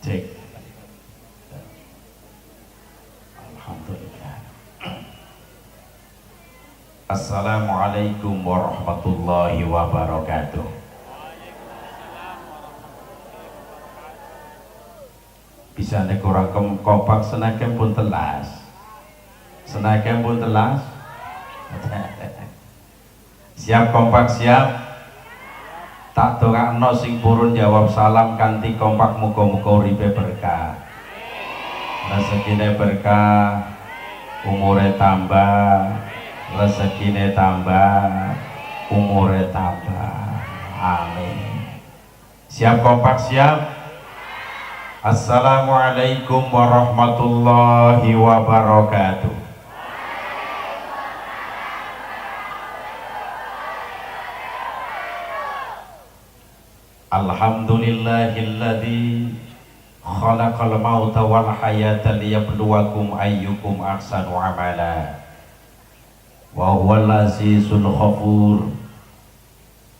Cek. Alhamdulillah. Assalamualaikum warahmatullahi wabarakatuh. Bisa nek ora kompak senakem pun telas. Senakem pun telas. Siap kompak siap. Tak dongakno sing purun jawab salam kanthi kompak muga-muga uripe berkah. Rezekine berkah, umure tambah, rezekine tambah, umure tambah. Amin. Siap kompak siap. Assalamualaikum warahmatullahi wabarakatuh. Alhamdulillahilladzi khalaqal mauta wal hayata liyabluwakum ayyukum ahsanu amala wa huwal azizul ghafur.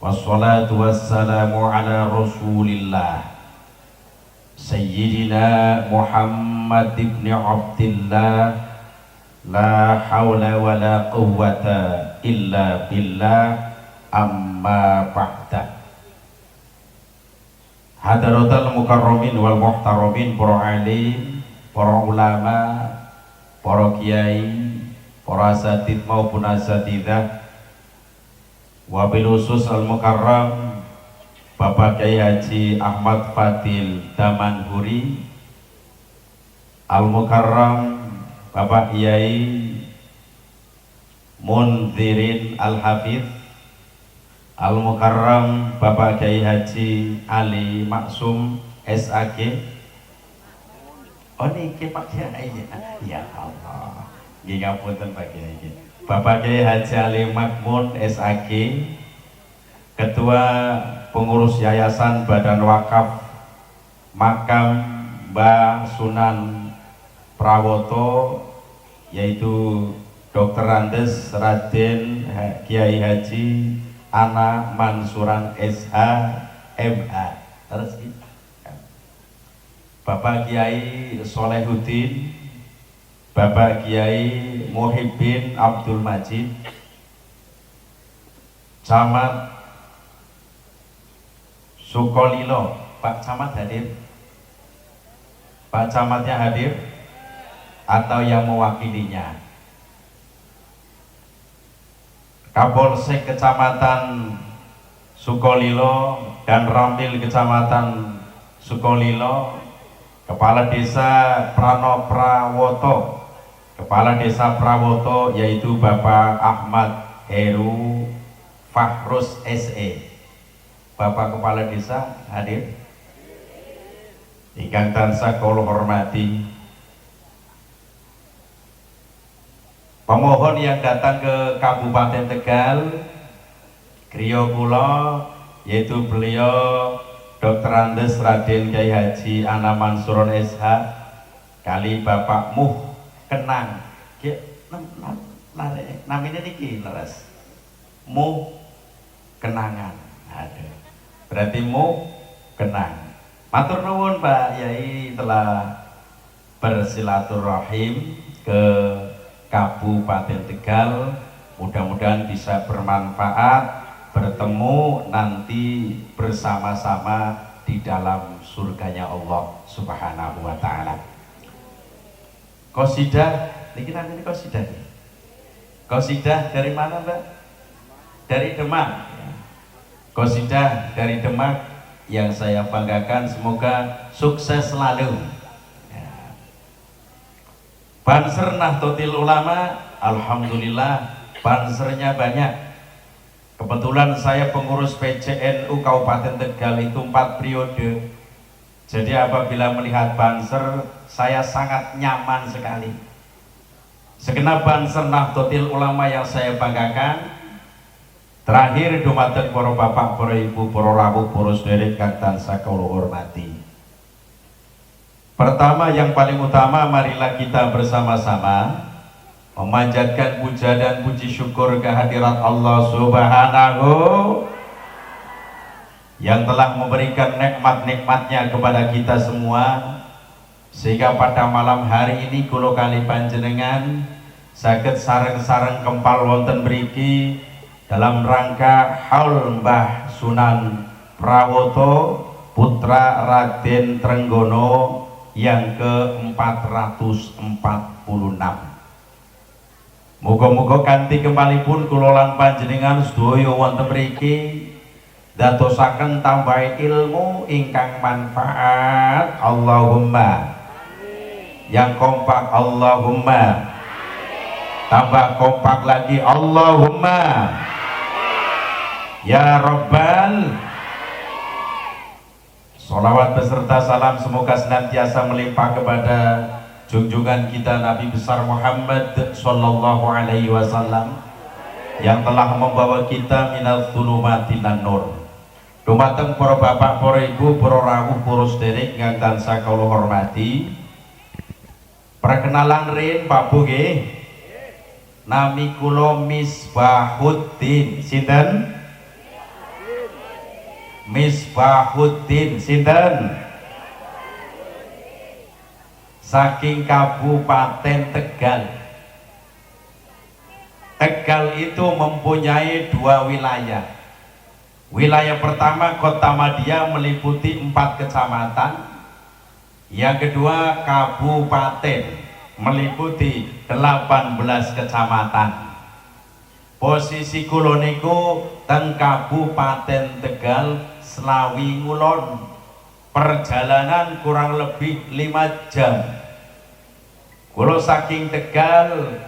Wassalatu wassalamu ala rasulillah sayyidina Muhammad ibn Abdillah, la hawla wa la quwwata illa billah, amma ba'da. Hadaratul mukarramin wal muhtaramin, para alim, para ulama, para kiai, para asatid maupun asatidah, wabil khusus al mukarram Bapak Kiai Haji Ahmad Fadil Damanhuri, al mukarram Bapak Kiai Munzirin al Hafidh, al mukarram Bapak Kiai Haji Ali Maksum SAG. Oh niki Pak Kiai ya Allah, nggih ngapunten Pak Kiai. Bapak Kiai Haji Ali Makmun SAG, Ketua Pengurus Yayasan Badan Wakaf Makam Mbah Sunan Prawoto, yaitu Dr. Andes Raden Kiai Haji Ana Mansuran SH MA. Terus itu. Bapak Kiai Solehuddin Bapak Kiai Muhyiddin Abdul Majid, Camat Sukolilo. Pak Camat hadir? Pak Camatnya hadir? Atau yang mewakilinya? Kapolsek Kecamatan Sukolilo dan Rambil Kecamatan Sukolilo, Kepala Desa Prano Prawoto, Kepala Desa Prawoto yaitu Bapak Ahmad Heru Fahrus SE. Bapak Kepala Desa hadir? Ingkang tansah kula hormati, pemohon yang datang ke Kabupaten Tegal, griya kula yaitu beliau Dr. Andes Raden Kyai Haji Ana Mansuron SH kali Bapak Muh Kenang. Namanya niki leres. Muh Kenangan. Ada. Berarti Muh Kenang. Matur nuwun Pak Yai telah bersilaturahim ke Kabupaten Tegal, mudah-mudahan bisa bermanfaat, bertemu nanti bersama-sama di dalam surganya Allah Subhanahu wa Ta'ala. Qasidah, ini namanya qasidah. Qasidah dari mana Mbak? Dari Demak. Qasidah dari Demak yang saya banggakan, semoga sukses selalu. Banser Nahdlatul Ulama, alhamdulillah bansernya banyak. Kebetulan saya pengurus PCNU Kabupaten Tegal itu 4 periode. Jadi apabila melihat banser, saya sangat nyaman sekali. Segenap banser Nahdlatul Ulama yang saya banggakan. Terakhir dumateng para bapak, para ibu, para rawuh, para sederek kang tansah kula hormati. Pertama, yang paling utama, marilah kita bersama-sama memanjatkan puja dan puji syukur kehadirat Allah Subhanahu yang telah memberikan nikmat-nikmatnya kepada kita semua, sehingga pada malam hari ini kula kali panjenengan saged sareng-sareng kempal wonten mriki dalam rangka haul Mbah Sunan Prawoto putra Raden Trenggono yang ke-446. Muga-muga kanthi kempalipun kula lan panjenengan sedaya wonten mriki dadosaken tambah ilmu ingkang manfaat, Allahumma. Yang kompak, Allahumma. Tambah kompak lagi, Allahumma. Ya Rabbal. Sholawat beserta salam semoga senantiasa melimpah kepada junjungan kita Nabi besar Muhammad Sallallahu Alaihi Wasallam yang telah membawa kita minal dzulumati lan nur. Dumateng para bapak, para ibu, para rawuh, para sederek ingkang tansah kula hormati. Perkenalan rin Pak Bu nggih. Nami kula Misbahuddin. Sinten? Misbahuddin. Sinten? Saking Kabupaten Tegal. Tegal itu mempunyai 2 wilayah. Wilayah pertama Kota Madia meliputi 4 kecamatan. Yang kedua kabupaten meliputi 18 kecamatan. Posisi kula niku teng Kabupaten Tegal Slawi Ngulon. Perjalanan kurang lebih 5 jam. Kula saking Tegal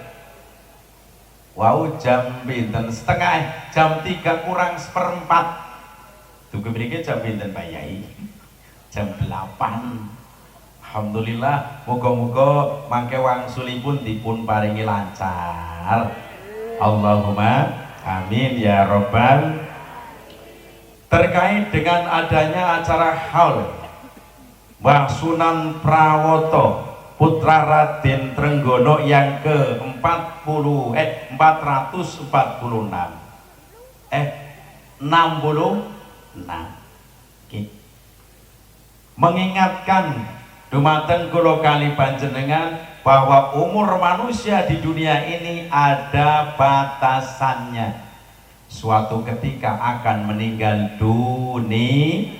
wow jam pinten setengah, jam 3 kurang seperempat. Dugi mriki jam pinten Pak Yai? Jam 8. Alhamdulillah, moga-moga mangke wangsulipun dipun paringi lancar. Allahumma amin ya Rabbal. Terkait dengan adanya acara haul Mbah Sunan Prawoto putra Raden Trenggono yang ke-446 mengingatkan dumateng kula kali panjenengan bahwa umur manusia di dunia ini ada batasannya. Suatu ketika akan meninggal dunia.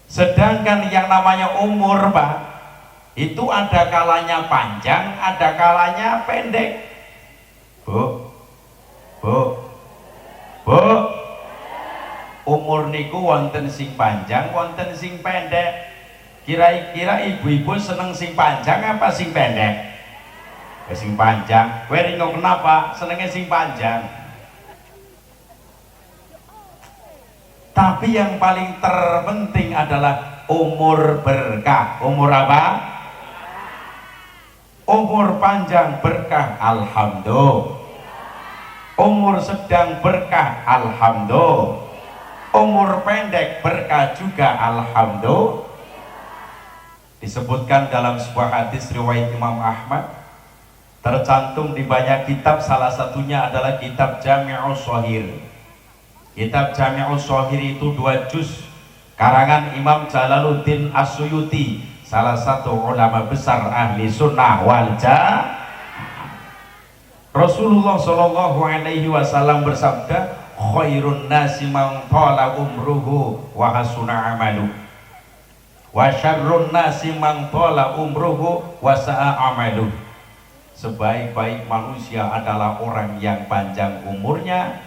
Sedangkan yang namanya umur, Pak, itu ada kalanya panjang, ada kalanya pendek. Bu, umur niku wonten sing panjang, wonten sing pendek. Kira-kira ibu-ibu seneng sing panjang apa sing pendek? Sing panjang. Kowe ringo kenapa senengnya sing panjang? Tapi yang paling terpenting adalah umur berkah. Umur apa? Umur panjang berkah, alhamdulillah. Umur sedang berkah, alhamdulillah. Umur pendek berkah juga, alhamdulillah. Disebutkan dalam sebuah hadis riwayat Imam Ahmad, tercantum di banyak kitab, salah satunya adalah kitab Jami'us Shahir. Kitab Jami'us Shahir itu 2 juz karangan Imam Jalaluddin As-Suyuti, salah satu ulama besar ahli sunnah wal jamaah. Rasulullah Shallallahu Alaihi Wasallam bersabda, khairun nasi man tala umruhu wa hasuna amalu, wa syarrun nasi man tala umruhu wa sa'a amalu. Sebaik-baik manusia adalah orang yang panjang umurnya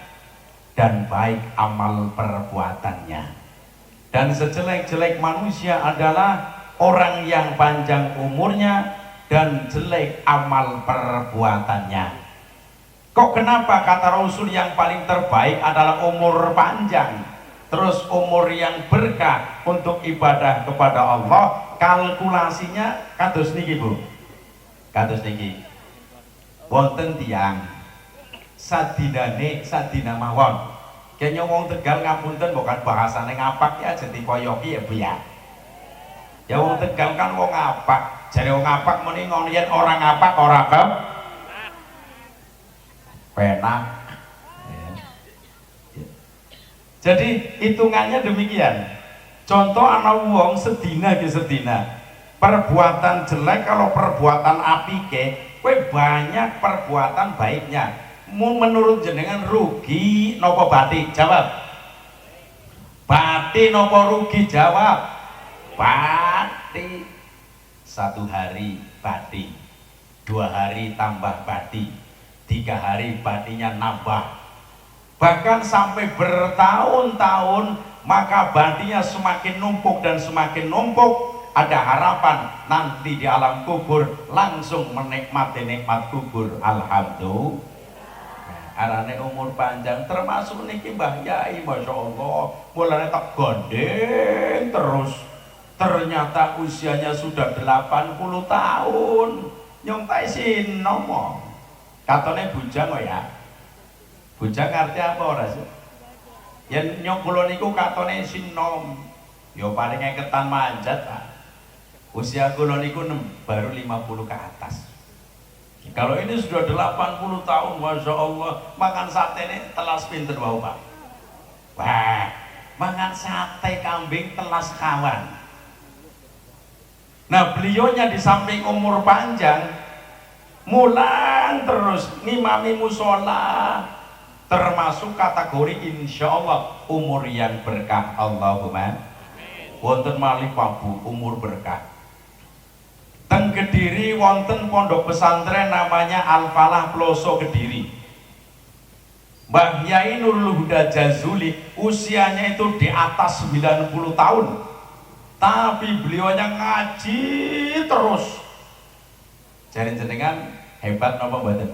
dan baik amal perbuatannya. Dan sejelek-jelek manusia adalah orang yang panjang umurnya dan jelek amal perbuatannya. Kok kenapa kata Rasul yang paling terbaik adalah umur panjang, terus umur yang berkah untuk ibadah kepada Allah? Kalkulasinya kados niki, Bu. Kados niki. Wonten tiyang sadinane sadina mawon. Kayaknya wong Tegal ngapunten bukan bahasane ngapak ya jadi koyoki ya Bu ya. Ya wong Tegal kan wong ngapak. Jare wong ngapak muni ngono yen ora ngapak ora penak. Jadi hitungannya demikian. Contoh anak wong sedina ke sedina. Perbuatan jelek kalau perbuatan apike, kowe banyak perbuatan baiknya. Menurut jenengan rugi nopo bati? Jawab. Bati nopo rugi? Jawab. Bati. 1 hari bati, 2 hari tambah bati, 3 hari batinya nambah, bahkan sampai bertahun-tahun, maka batinya semakin numpuk dan semakin numpuk. Ada harapan nanti di alam kubur langsung menikmati nikmat kubur. Alhamdulillah. Arane umur panjang termasuk niki Mbah Yai, Masya Allah, mulanya tak gondeng terus, ternyata usianya sudah 80 tahun. Nyontai sin ngomong katanya bujang ya. Bujang arti apa ora sih? Yen nyong kula niku katone sinom, yo paling ketan manjat. Usia kula niku baru 50 ke atas. Kalau ini sudah 80 tahun, Masya Allah, makan sate ini telas pinter wau Pak. Wah, makan sate kambing telas kawan. Nah beliaunya di samping umur panjang, mulang terus ngimami musola, termasuk kategori insya Allah umur yang berkah. Allahumma wonten malih Pak Bu, umur berkah. Teng Kediri wonten pondok pesantren namanya Al-Falah Ploso Kediri. Mbah Yai Nurul Huda Jazuli usianya itu di atas 90 tahun, tapi beliaunya ngaji terus. Jadi jenengan hebat napa mboten?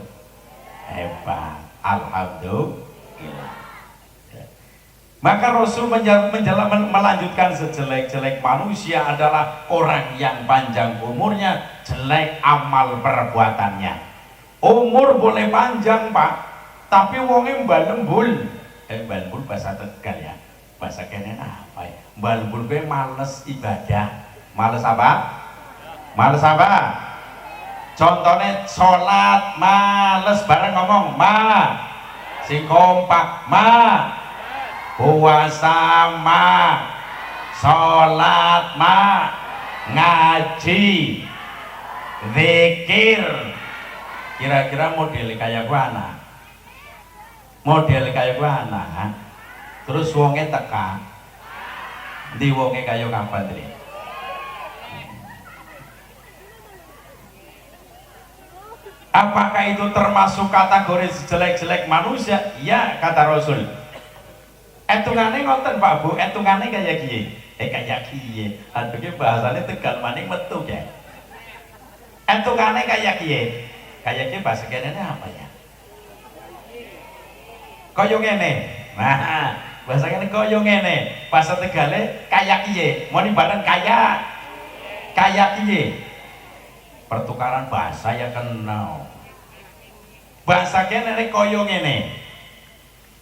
Hebat. Alhamdulillah. Maka Rasul melanjutkan, sejelek-jelek manusia adalah orang yang panjang umurnya, jelek amal perbuatannya. Umur boleh panjang Pak, tapi wonge mbalembul. Mbalembul bahasa Tegal ya. Bahasa kene apa ya? Mbalembul kowe males ibadah. Males apa? Males apa? Contohnya sholat males, bareng ngomong ma. Sing kompak ma. Puasa ma, sholat ma, ngaji zikir. Kira-kira model kayak mana? Model kayak mana? Terus wonge teka, di wonge kayak kapan tadi? Apakah itu termasuk kategori jelek-jelek manusia? Ya, kata Rasul. Etungane ngoten Pak Bu, etungane kayak kiye. Kayak kiye. Aduh ki bahasane Tegal maning metu ya. Etungane kayak kiye. Kayak kiye bahasa kene apa ya? Kaya ngene. Nah, bahasa kene kaya ngene. Bahasa Tegale kayak kiye. Mau bareng kaya. Kayak kiye. Pertukaran bahasa ya kenal. Bahasa kene kaya ngene.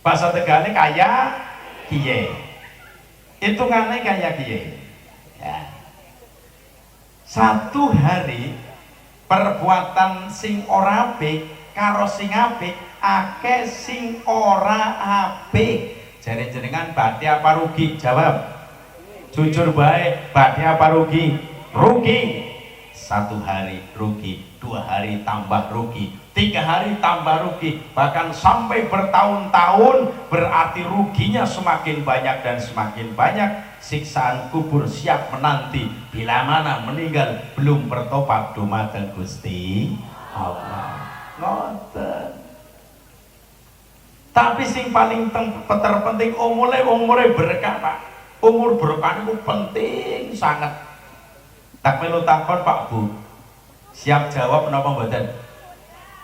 Bahasa Tegale kaya kiye. Hitungane kaya kiye. Ya. Satu hari perbuatan sing ora apik karo sing apik akeh sing ora apik. Jare jenengan badhe apa rugi? Jawab. Jujur baik, badhe apa rugi? Rugi. Satu hari rugi, 2 hari tambah rugi, 3 hari tambah rugi, bahkan sampai bertahun-tahun. Berarti ruginya semakin banyak dan semakin banyak. Siksaan kubur siap menanti bila mana meninggal belum bertobat dumateng Gusti Allah. Ngoten. Tapi sing paling terpenting umure berkah Pak. Umur berkah itu penting sangat. Tak perlu takon Pak Bu. Siap jawab menapa mboten?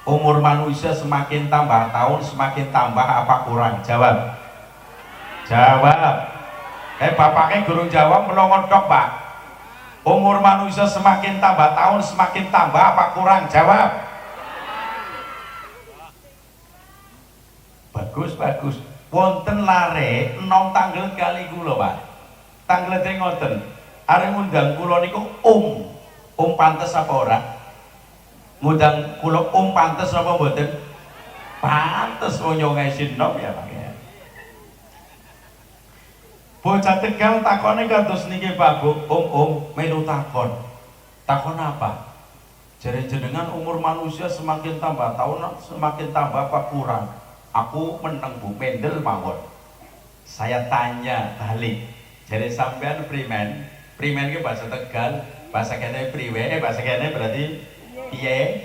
Umur manusia semakin tambah tahun semakin tambah apa kurang? Jawab. Jawab. Bapaknya gurung jawab melongot dok Pak. Umur manusia semakin tambah tahun semakin tambah apa kurang? Jawab. Bagus bagus. Wonten lare enom tanggal kali kula Pak. Tanggal ngoten. Arep ngundang kula niku pantes apa ora? Ngundang kula pantes apa mboten? Pantes wong ngesin nom ya Pak ya. Bocah Tegal takone kados niki Pak Bu, melu takon. Takon apa? Jare jenengan umur manusia semakin tambah tahun semakin tambah apa kurang? Aku meneng Bu Mendel mawon. Saya tanya balik. Jare sampean primen? Primen ki bahasa Tegal, bahasa kene priwe, bahasa kene berarti piye?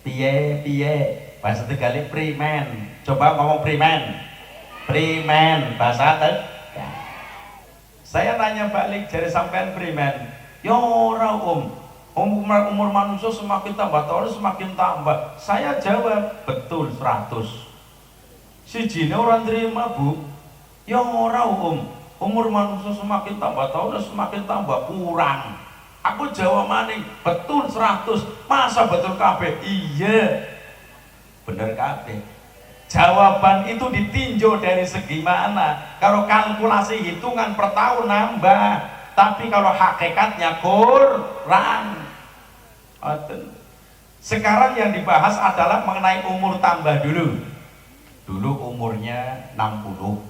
Piye? Bahasa Tegal primen. Coba ngomong primen. Primen bahasa Tegal. Saya tanya balik dari sampean primen. Ya ora umur manusia semakin tambah tahun semakin tambah. Saya jawab betul 100. Sijine orang terima Bu. Ya ora umur manusia semakin tambah tahun semakin tambah kurang. Aku jawab maning betul 100. Masa betul kabeh? Iya. Bener kabeh. Jawaban itu ditinjau dari segi mana. Kalau kalkulasi hitungan per tahun nambah, tapi kalau hakikatnya kurang. Sekarang yang dibahas adalah mengenai umur tambah dulu. Dulu umurnya 60.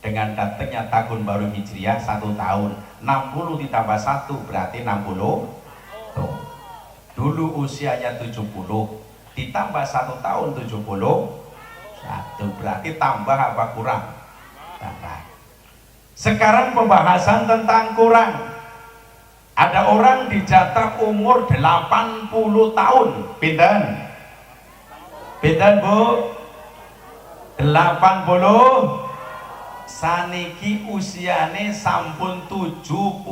Dengan datangnya tahun baru Hijriah 1 tahun. 60 ditambah 1 berarti 60. Tuh. Dulu usianya 70. Ditambah 1 tahun 70. 1 berarti tambah apa kurang? Tambah. Sekarang pembahasan tentang kurang. Ada orang dijatah umur 80 tahun. Pinten? Pinten Bu? 80. Saniki usiane sampun 79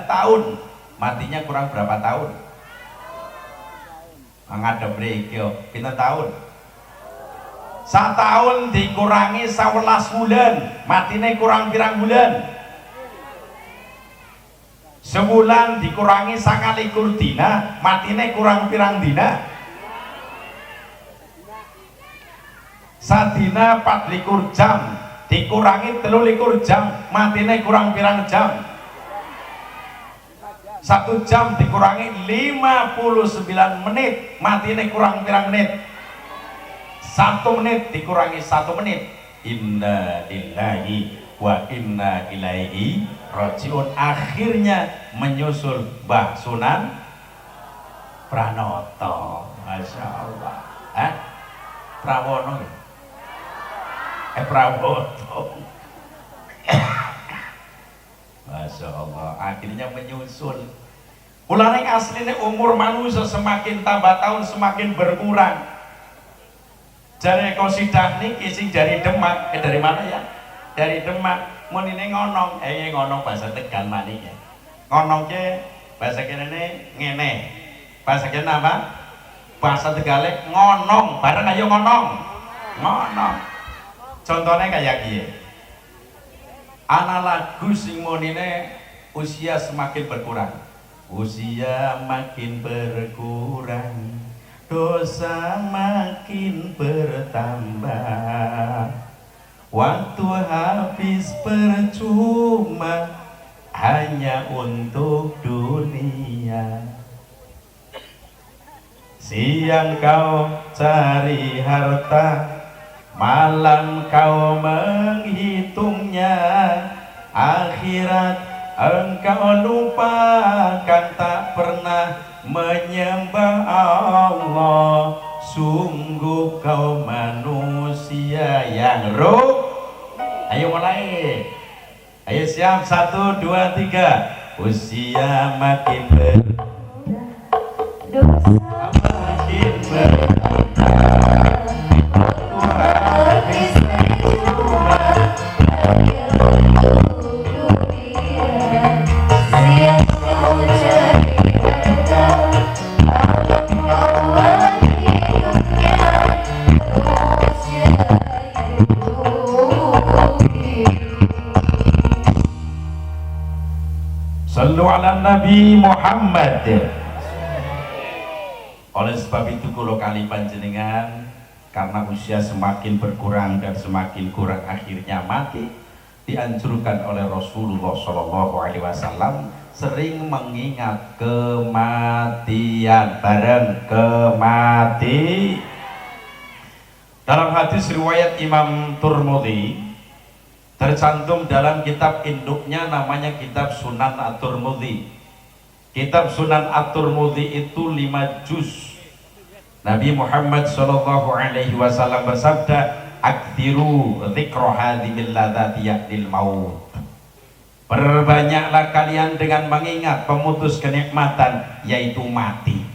tahun. Matinya kurang berapa tahun? Ngadep mriki pinten tahun? 1 tahun dikurangi 11 bulan, matine kurang pirang bulan? Sebulan dikurangi 21 dina, matine kurang pirang dina? Sadina 24 jam dikurangi 23 jam, matine kurang pirang jam? 1 jam dikurangi 59 menit, matine kurang pirang menit? 1 menit dikurangi 1 menit. Inna lillahi wa inna ilaihi Rojiun, akhirnya menyusul Mbah Sunan Pranoto. Masya Allah. Prawono ya? Prawoto. Masya Allah, akhirnya menyusul. Mulane aslinya umur manusia semakin tambah tahun semakin berkurang. Jare Qasidah niki sing dari Demak, dari mana ya? Dari Demak. Mun ini ngonong, ngonong bahasa Tegal maning ya. Ngonong ke bahasa kene ngene. Bahasa kene apa? Bahasa Tegale ngonong, bareng ayo ngonong. Ngonong. Contohnya kayak gini. Ana lagu sing monine usia semakin berkurang. Usia makin berkurang, dosa makin bertambah. Waktu habis percuma hanya untuk dunia. Siang kau cari harta, malam kau menghitungnya. Akhirat engkau lupakan, tak pernah menyembah Allah. Sungguh kau manusia yang ruh. Ayo mulai. Ayo siap, 1, 2, 3. Usia makin dosa makin Sallu ala Nabi Muhammad. Oleh sebab itu kula kali panjenengan, karena usia semakin berkurang dan semakin kurang akhirnya mati, dianjurkan oleh Rasulullah SAW sering mengingat kematian. Bareng kemati. Dalam hadis riwayat Imam Turmudi tercantum dalam kitab induknya, namanya kitab Sunan At-Turmudi. Kitab Sunan At-Turmudi itu 5 juz. Nabi Muhammad SAW bersabda, aktiru dzikra hadhil ladzati ya'dil maut. Perbanyaklah kalian dengan mengingat pemutus kenikmatan, yaitu mati.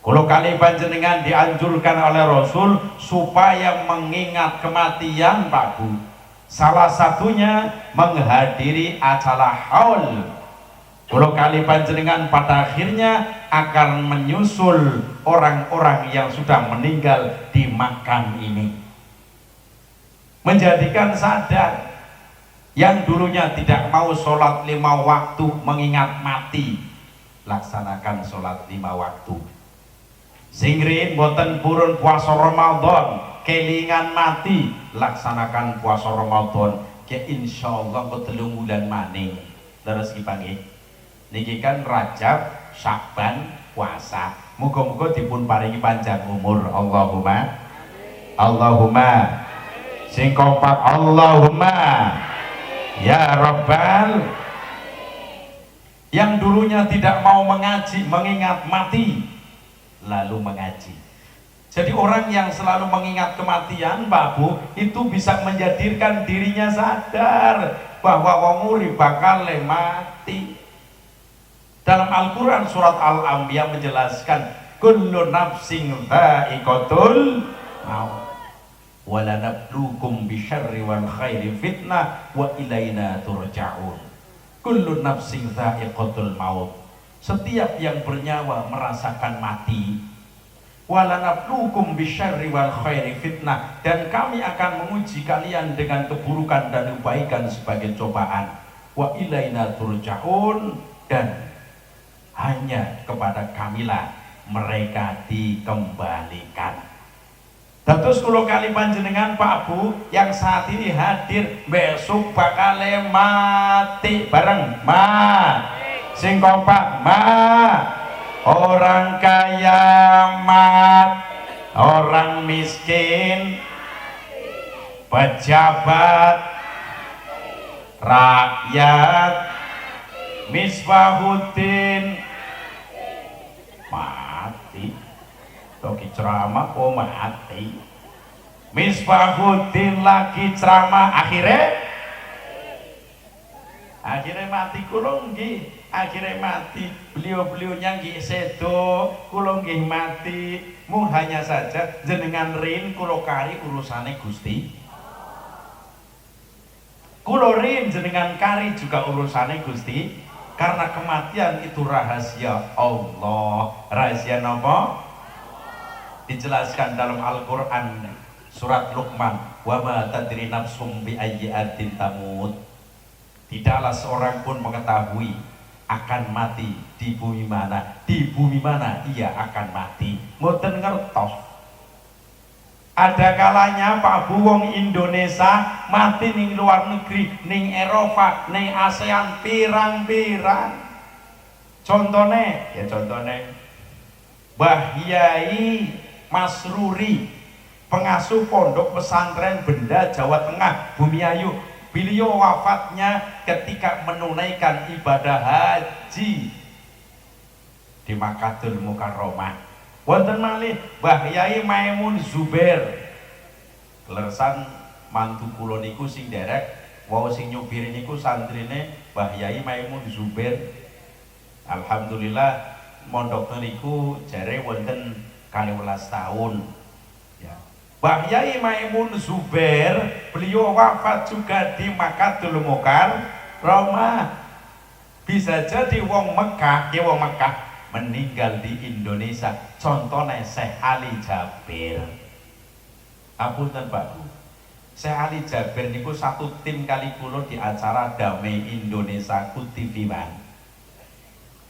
Kalau kali panjenengan dianjurkan oleh Rasul supaya mengingat kematian, Pak Bu. Salah satunya menghadiri acara haul. Kalau kali panjenengan pada akhirnya akan menyusul orang-orang yang sudah meninggal di makam ini, menjadikan sadar yang dulunya tidak mau sholat 5 waktu mengingat mati, laksanakan sholat 5 waktu. Singrin boten purun puasa Ramadan, kelingan mati, laksanakan puasa Ramadan. Ke insyaallah ke 3 bulan maning terus dipanggil niki kan Rajab, Syakban, puasa. Muga-muga dipun paringi panjang umur. Allahumma Allahumma sing kompak Allahumma ya Rabbal. Yang dulunya tidak mau mengaji mengingat mati lalu mengaji. Jadi orang yang selalu mengingat kematian, Pak Bu, itu bisa menjadikan dirinya sadar bahwa wong urip bakal mati. Dalam Al-Quran surat Al-Anbiya menjelaskan kullu nafsin dha'iqatul maut wa lanabluukum bisyarri wal khairi fitnah wa ilaina turja'un. Kullu nafsin dha'iqatul maut, setiap yang bernyawa merasakan mati. Walanabluukum bisyarri wal khairi fitnah, dan kami akan menguji kalian dengan keburukan dan kebaikan sebagai cobaan. Wa ilaina turja'un, dan hanya kepada kamilah mereka dikembalikan. Terus kalau kali panjenengan Pak Bu yang saat ini hadir, besok bakal mati bareng sing kompak orang kaya mat, orang miskin, pejabat, rakyat Misbahuddin mati. Toki ceramah kok mati. Misbahuddin lagi ceramah akhirnya mati kula nggih. Akhirnya mati, beliau-beliaunya nggih sedo, kula nggih mati. Mung hanya saja jenengan rin kula kari urusane Gusti. Kula rin jenengan kari juga urusane Gusti. Karena kematian itu rahasia Allah. Rahasia napa? Dijelaskan dalam Al-Qur'an surat Luqman, wa ma tadri nafsum bi ayyi ardin tamut. Tidaklah seorang pun mengetahui akan mati di bumi mana ia akan mati. Mboten ngertos. Ada kalanya Pak Bu wong Indonesia mati ning luar negeri, ning Eropa, ning ASEAN pirang-pirang. Contone Mbah Yai Masruri, pengasuh pondok pesantren Benda Jawa Tengah, Bumiayu. Beliau wafatnya ketika menunaikan ibadah haji di Makkahul Mukarramah. Wonten malih Mbah Yai Maimun Zubair, leresan mantu kula niku sing derek, wau sing nyupir niku santrine Mbah Yai Maimun Zubair. Alhamdulillah mondok niku jare wonten 12 tahun. Mbah Yai Maimun Zubair, beliau wafat juga di Makkahul Mukarramah. Bisa jadi wong Mekah meninggal di Indonesia. Contohnya Syekh Ali Jabir. Apunten Pak Bu, Syekh Ali Jabir niku satu tim kali kula di acara Damai Indonesia ku TV One.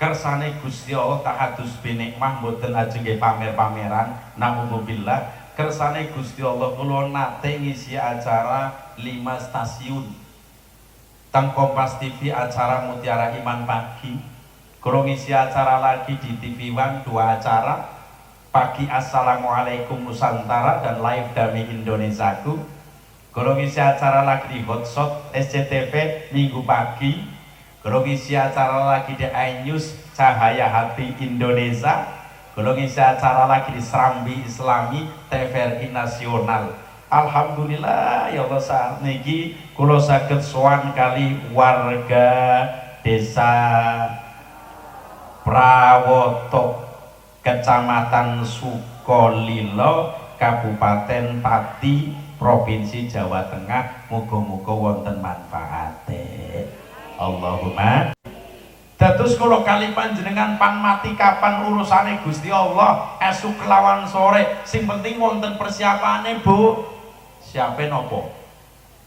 Kersane Gusti Allah tahadus binikmah mboten ajeng pamer-pameran, naudzubillah. Kersane Gusti Allah kula nate ngisi acara 5 stasiun. Teng Kompas TV acara Mutiara Iman pagi. Kula ngisi acara lagi di TV One 2 acara. Pagi Assalamualaikum Nusantara dan Live Damai Indonesiaku. Kula ngisi acara lagi di Hotshot SCTV Minggu pagi. Kula ngisi acara lagi di iNews Cahaya Hati Indonesia. Kalau ngisi acara lagi di Serambi Islami TVRI Nasional. Alhamdulillah ya Allah, saat niki kula saged sowan kali warga desa Prawoto, Kecamatan Sukolilo, Kabupaten Pati, Provinsi Jawa Tengah. Muga-muga wonten manfaate. Allahumma. Dados kula kali panjenengan pan mati kapan urusane Gusti Allah, esuk kelawan sore. Sing penting wonten persiapane, Bu. Siape nopo?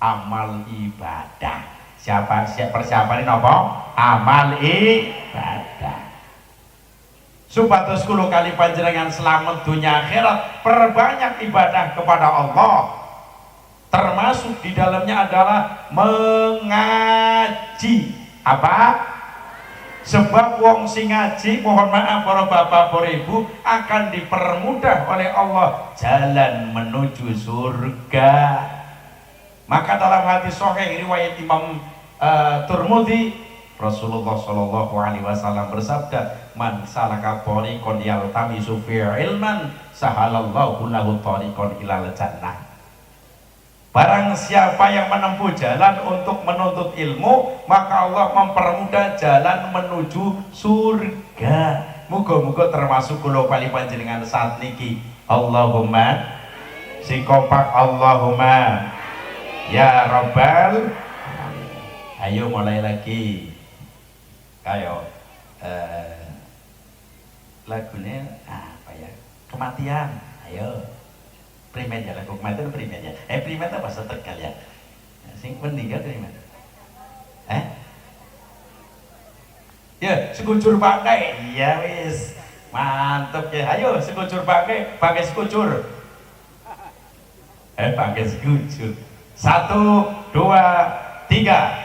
Amal ibadah. Siapa persiapane nopo? Amal ibadah. Supados kula kali panjenengan selamat dunia akhirat, perbanyak ibadah kepada Allah. Termasuk di dalamnya adalah mengaji. Apa? Sebab wong sing ngaji, mohon maaf para bapak para ibu, akan dipermudah oleh Allah jalan menuju surga. Maka dalam hadis sahih riwayat Imam Turmudi, Rasulullah Shallallahu Alaihi Wasallam bersabda, man salaka thariqan yaltamisu fihi ilman sahalallahu lahu thariqan ilal jannah. Barang siapa yang menempuh jalan untuk menuntut ilmu, maka Allah mempermudah jalan menuju surga. Muga-muga termasuk kula kali panjenengan saat niki. Allahumma, sing kompak Allahumma ya Rabbal. Ayo mulai lagi. Ayo lagunya apa ya? Kematian. Ayo. Primen ya, lagu kematian primen ya. Primen itu bahasa Tegal ya. Sing meninggal primen. Ya, sekujur pakai. Iya wis. Mantep ya. Ayo sekujur pakai sekujur. Pakai sekujur. 1, 2, 3.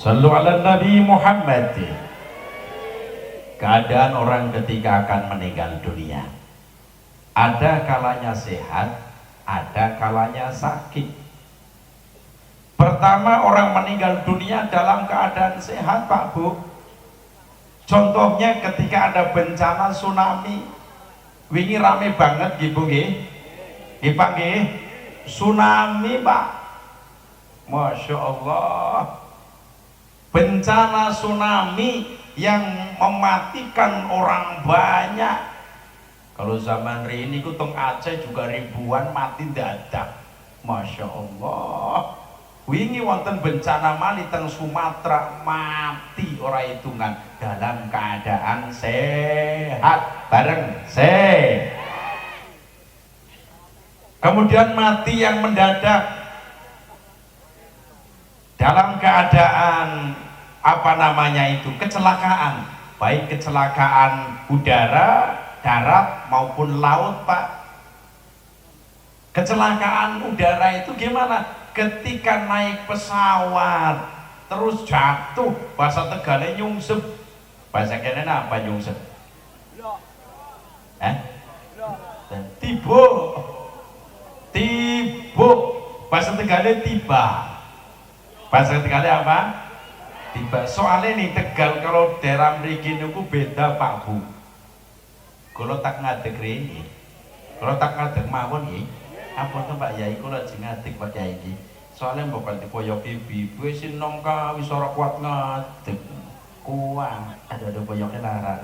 Sallu ala Nabi Muhammad. Keadaan orang ketika akan meninggal dunia, ada kalanya sehat, ada kalanya sakit. Pertama, orang meninggal dunia dalam keadaan sehat, Pak Bu. Contohnya ketika ada bencana tsunami, wingi rame banget gitu nggih. Nggih, tsunami, Pak. Masya Allah. Bencana tsunami yang mematikan orang banyak. Kalau zaman ini ku teng Aceh juga ribuan mati dadak. Masya Allah. Wingi wonten bencana malih teng Sumatera mati ora hitungan dalam keadaan sehat bareng sehat. Kemudian mati yang mendadak dalam keadaan apa namanya itu kecelakaan, baik kecelakaan udara, darat maupun laut, Pak. Kecelakaan udara itu gimana? Ketika naik pesawat terus jatuh, bahasa Tegalnya nyungsep, bahasa kene apa nyungsep? Tibo, bahasa Tegalnya tiba. Bahasa Tegalnya apa? Tiba. Soalnya nih Tegal kalau daerah mriki niku beda, Pak Bu. Kalau tak ngadeg rene, kalau tak ngadeg mawon nggih. Apa to Pak Yai kula lagi ngadeg Pak Yai iki. Soalnya mbok dipoyok ibu wis sinong ka wis ora kuat ngadeg. Kuat. Ada poyoknya lara.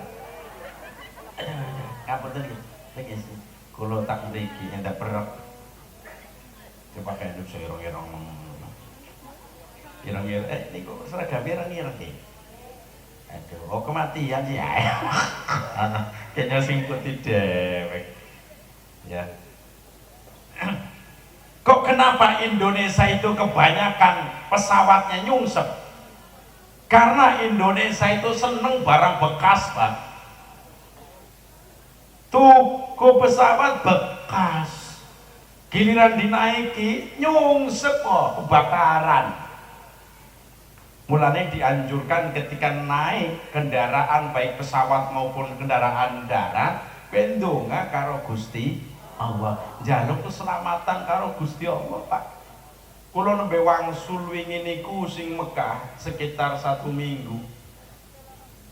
Ngapunten nggih. Lagi sih. Kula tak mriki endak perep. Coba kayak nduk irong-irong. Ireng-ireng, ini kok seragam ireng-ireng nih. Aduh, oh kematian sih ya. Kayaknya singkuti dewek. Ya. Kok kenapa Indonesia itu kebanyakan pesawatnya nyungsep? Karena Indonesia itu seneng barang bekas, Pak. Tuku pesawat bekas. Giliran dinaiki nyungsep kok, kebakaran. Mulanya dianjurkan ketika naik kendaraan baik pesawat maupun kendaraan darat pendonga karo Gusti Allah, njaluk keselamatan karo Gusti Allah, Pak. Kula nembe wangsul wingi niku sing Mekah sekitar 1 minggu.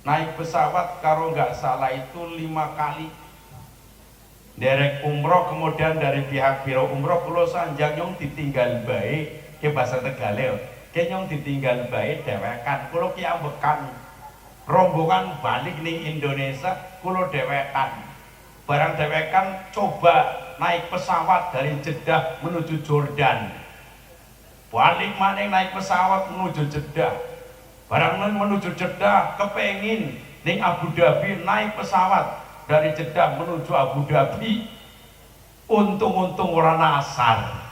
Naik pesawat karo nggak salah itu 5 kali. Derek umroh, kemudian dari pihak biro umroh kula sanjang nyong ditinggal baik ke bahasa Tegalnya. Kenyong ditinggal baik dewekan, kulo ki ambekan rombongan balik ning Indonesia, kulo dewekan barang dewekan coba naik pesawat dari Jeddah menuju Jordan, balik maning naik pesawat menuju Jeddah, barang menuju Jeddah kepengin ning Abu Dhabi naik pesawat dari Jeddah menuju Abu Dhabi, untung-untung orang nasar.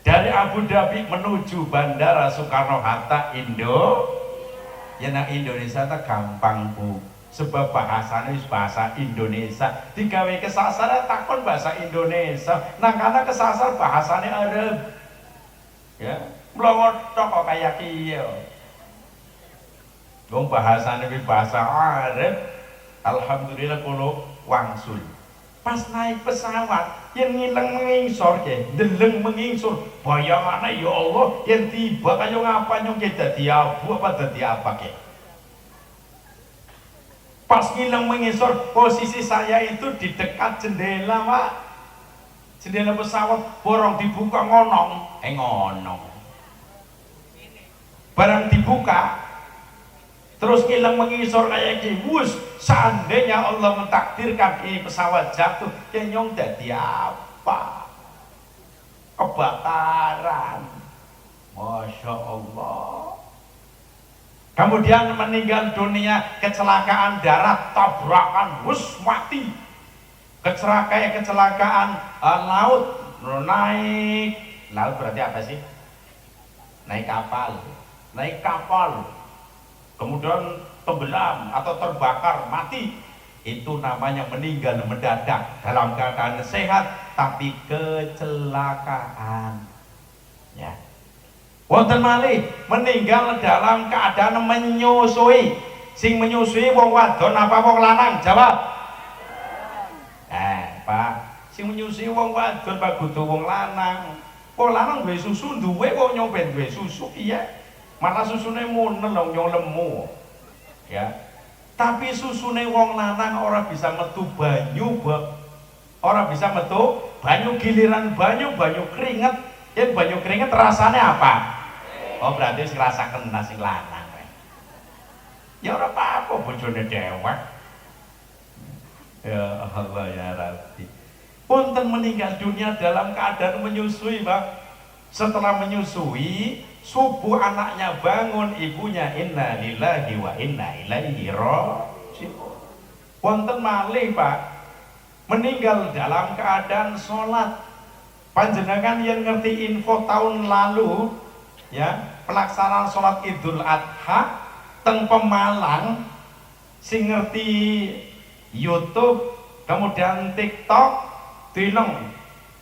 Dari Abu Dhabi menuju Bandara Soekarno-Hatta ya nang Indonesia tak gampang Bu, sebab bahasanya bahasa Indonesia, digawe kesasar takon bahasa Indonesia, nah karena kesasar bahasanya Arab ya, melongot kok kayak kiyo dong bahasanya bahasa Arab. Alhamdulillah kulo wangsul pas naik pesawat yang ngilang mengingsor ke deleng mengingsor bayangannya ya Allah yang tiba kayak ngapa nyong kita abu apa dadi apa ke pas ngilang mengingsor posisi saya itu di dekat jendela, Pak. Jendela pesawat borong dibuka ngonong ngonong barang dibuka terus ngilang mengisor kayak gini, seandainya Allah mentakdirkan ini pesawat jatuh, kenyong jadi apa? Kebakaran. Masya Allah. Kemudian meninggal dunia kecelakaan darat, tabrakan, mati. Kecelakaan laut, naik laut berarti apa sih? Naik kapal. Kemudian tenggelam atau terbakar mati, itu namanya meninggal mendadak dalam keadaan sehat tapi kecelakaan ya. Wonten malih meninggal dalam keadaan menyusui. Sing menyusui wong wadon apa wong lanang? Jawab. Pak, sing menyusui wong wadon Pak kudu wong lanang. Wong lanang duwe susu duwe kok nyoben duwe susu iya. Malah susune munel nyong lemu. Ya. Tapi susune wong lanang ora bisa metu banyu, ora bisa metu banyu giliran banyu keringet. Yen banyu keringet rasane apa? Oh berarti sing rasaken sing lanang. Ya ora apa-apa bojone dewek. Ya Allah ya Rabbi. Punten meninggal dunia dalam keadaan menyusui, Pak. Setelah menyusui, subuh anaknya bangun, ibunya inna lillahi wa inna ilaihi raji'un. Wonten malih, Pak. Meninggal dalam keadaan sholat. Panjenengan yang ngerti info tahun lalu, ya, pelaksanaan sholat Idul Adha teng Pemalang, sing ngerti YouTube, kemudian TikTok, tileng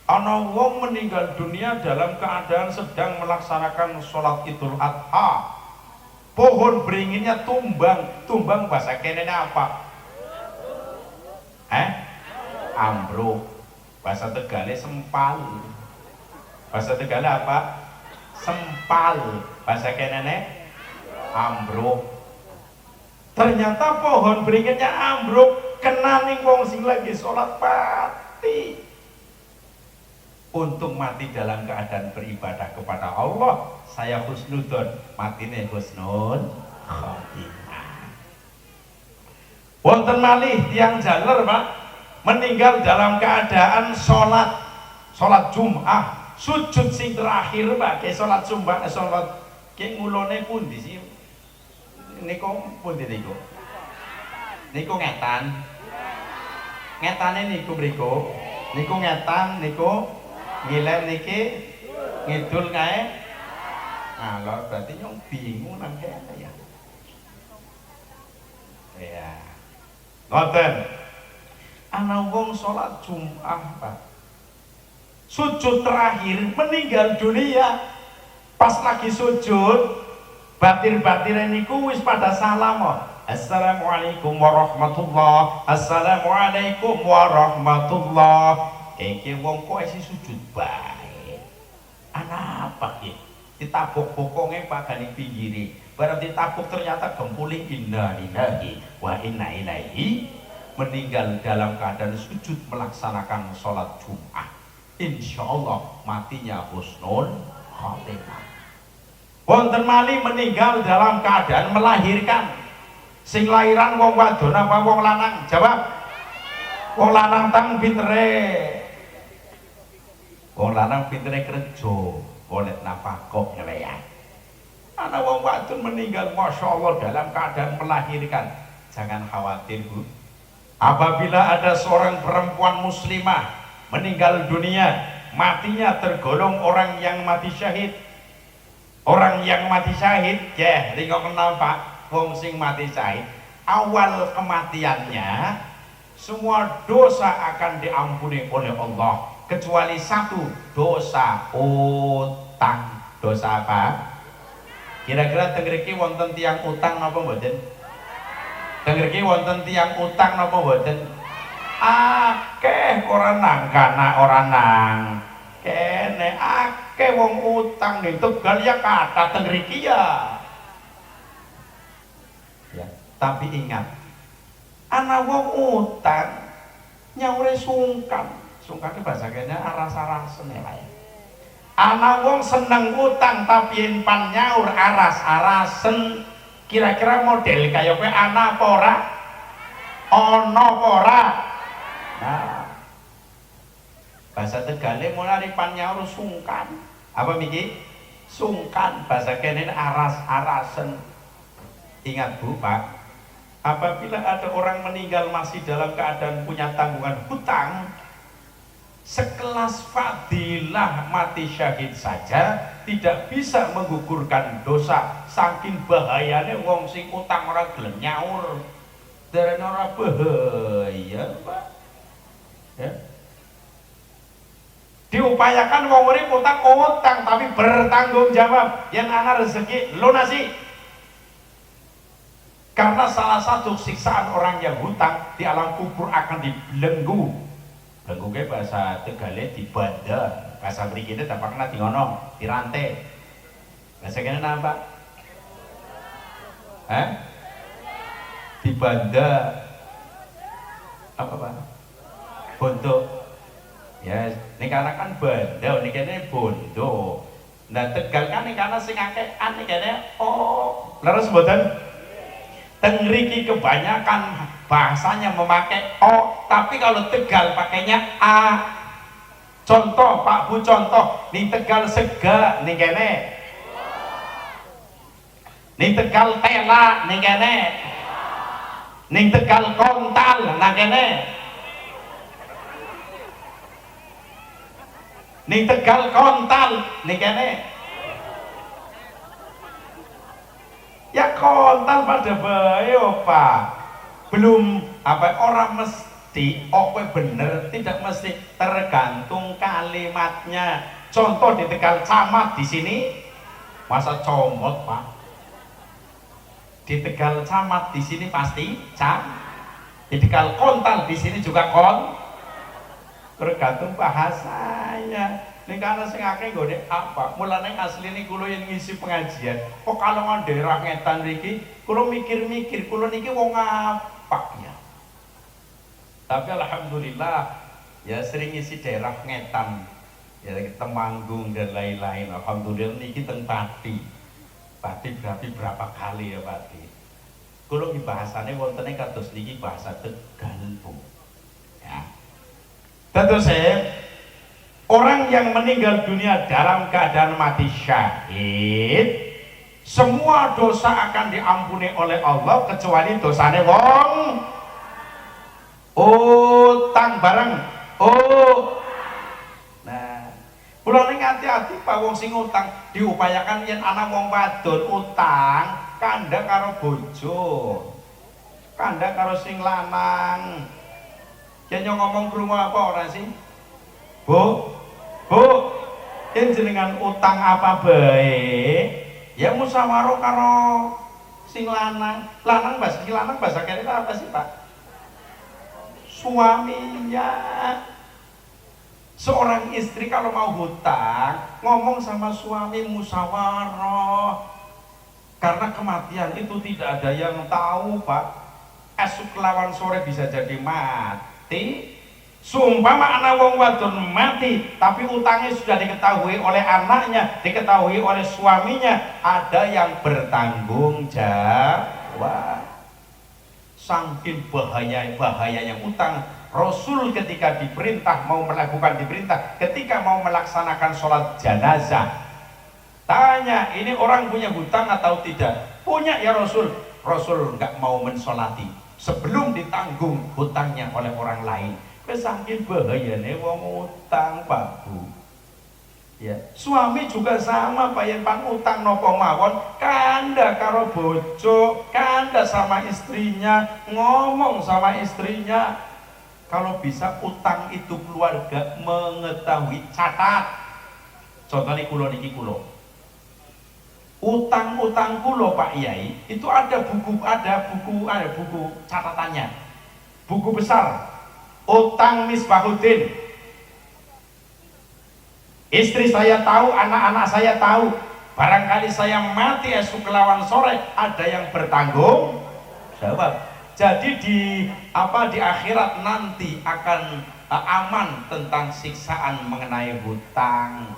ana wong meninggal dunia dalam keadaan sedang melaksanakan sholat Idul Adha. Pohon beringinnya tumbang bahasa kenene apa? Ambruk. Bahasa Tegale sempal. Bahasa Tegale apa? Sempal. Bahasa kenene ambruk. Ternyata pohon beringinnya ambruk kena ning wong sing lagi sholat pati. Untung mati dalam keadaan beribadah kepada Allah. Saya husnudon, matine husnul khotimah. Wonten malih tiyang jaler, Pak, meninggal dalam keadaan sholat Jum'ah, sujud sing terakhir, Pak, ke sholat Jum'ah, sholat ke ngulone pundi sih? Niku pundi niku? Niku ngetan. Ngetane niku mriku. Niku ngetan, niku ngilen niki ngidul kae. Nah, lho berarti nyong bingung nang kene ya. Ya. Ngoten. Ana wong salat Jumat, Pak. Sujud terakhir meninggal dunia. Pas lagi sujud, batir-batire niku wis pada salam. Assalamualaikum warahmatullah. Assalamualaikum warahmatullah. Iki wong kok isi sujud bae. Ana apa ki? Ditabuk bokonge pagane pinggire. Barang ditabuk ternyata gempule inna lillahi wa inna ilaihi, meninggal dalam keadaan sujud melaksanakan sholat Jumat. Insyaallah matinya husnul khotimah. Wonten malih meninggal dalam keadaan melahirkan. Sing lahiran wong wadon apa wong lanang? Jawab. Wong lanang tang pintere. Wong lanang pintere kerja, golek nafkah ngeleyan. Ana wong wadon meninggal Masya Allah dalam keadaan melahirkan. Jangan khawatir, Bu. Apabila ada seorang perempuan muslimah meninggal dunia, matinya tergolong orang yang mati syahid. Orang yang mati syahid, ya, ringo kenal Pak, wong sing mati syahid, awal kematiannya semua dosa akan diampuni oleh Allah kecuali satu, dosa utang. Dosa apa? Kira-kira tengriki wonten tiang utang napa mboten? Tengriki wonten tiang utang napa mboten? Akeh ora nang kana ora nang kene akeh wong utang ning Tegal ya kata tengriki ya. Ya, tapi ingat, ana wong utang nyaure sungkan. Sungkan itu bahasa kene aras-arasen ya, Pak. Ana wong seneng utang tapi yen pan nyaur aras-arasen, kira-kira model kaya kowe ana apa ora? Ana apa ora? Nah, bahasa Tegale mulai pan nyaur sungkan. Apa miki? Sungkan, bahasa kene aras-arasen. Ingat Bu, Pak, apabila ada orang meninggal masih dalam keadaan punya tanggungan hutang, sekelas fadilah mati syahid saja tidak bisa menggugurkan dosa, saking bahayanya wong sing utang ora gelem nyaur. Derene ora bahaya, Pak. Ya. diupayakan wong urip utang tapi bertanggung jawab, yen ana rezeki lunasi. Karena salah satu siksaan orang yang hutang di alam kubur akan dibelenggu. Belenggu ke bahasa Tegale dibanda, bahasa mriki dampakna di ngono, dirantai. Bahasa kene apa? Dibanda apa Pak? Bondo. Ya, ini karena kan banda, ini kene bondo. Nah Tegal kan ini karena sing akean ini kene leres mboten? Teng mriki kebanyakan bahasanya memakai o, tapi kalau Tegal pakainya a. Contoh Pak Bu, contoh ning Tegal sega ning kene, ning Tegal tela ning kene, ning Tegal kontal nang kene, ning Tegal kontal ning kene. Ya kontal pada bae Pak. Belum apa orang mesti bener, tidak mesti, tergantung kalimatnya. Contoh di Tegal camat di sini masa comot Pak. Di Tegal camat di sini pasti cam. Di Tegal kontal di sini juga tergantung bahasanya. Ini karena sing akeh nggone apa? Mulane asline kula yen ngisi pengajian, kok kalau nang daerah ngetan mriki, kula mikir-mikir, kula niki wong apa ya? Tapi alhamdulillah ya sering ngisi daerah ngetan. Ya Temanggung dan lain-lain. Alhamdulillah niki teng Pati. Pati berapa kali ya Pati. Kula iki bahasane wontene kados niki bahasa Tegal Bu. Ya. Tentu orang yang meninggal dunia dalam keadaan mati syahid, semua dosa akan diampuni oleh Allah kecuali dosane wong utang bareng. Nah, kula ning hati-hati Pak, wong sing utang diupayakan yen ana wong wadon utang kandha karo bojo, kandha karo sing lanang. Yen ngomong krungu apa ora sih? Bu, yen jenengan utang apa bae, ya musyawarah karo sing lanang. Bahasa kene apa sih Pak? Suaminya. Seorang istri kalau mau hutang, ngomong sama suami musyawarah. Karena kematian itu tidak ada yang tahu Pak. Esuk lawan sore bisa jadi mati. Sumpama anak wong wadon mati tapi utangnya sudah diketahui oleh anaknya, diketahui oleh suaminya, ada yang bertanggung jawab. Saking bahayanya utang, Rasul ketika ketika mau melaksanakan sholat jenazah, tanya, ini orang punya hutang atau tidak? Punya ya Rasul. Rasul nggak mau mensolati sebelum ditanggung hutangnya oleh orang lain. Saking bahayane wong utang Pak Bu. Ya, suami juga sama Pak, yen pan utang napa mawon, kandha karo bojo, kandha sama istrinya, ngomong sama istrinya. Kalau bisa utang itu keluarga mengetahui, catat. Contohnya kula niki kula. Utang-utang kula Pak Yai, itu ada buku catatannya. Buku besar. Utang Misbahuddin. Istri saya tahu, anak-anak saya tahu. Barangkali saya mati esok kelawan sore, ada yang bertanggung jawab. Jadi di akhirat nanti akan aman tentang siksaan mengenai hutang.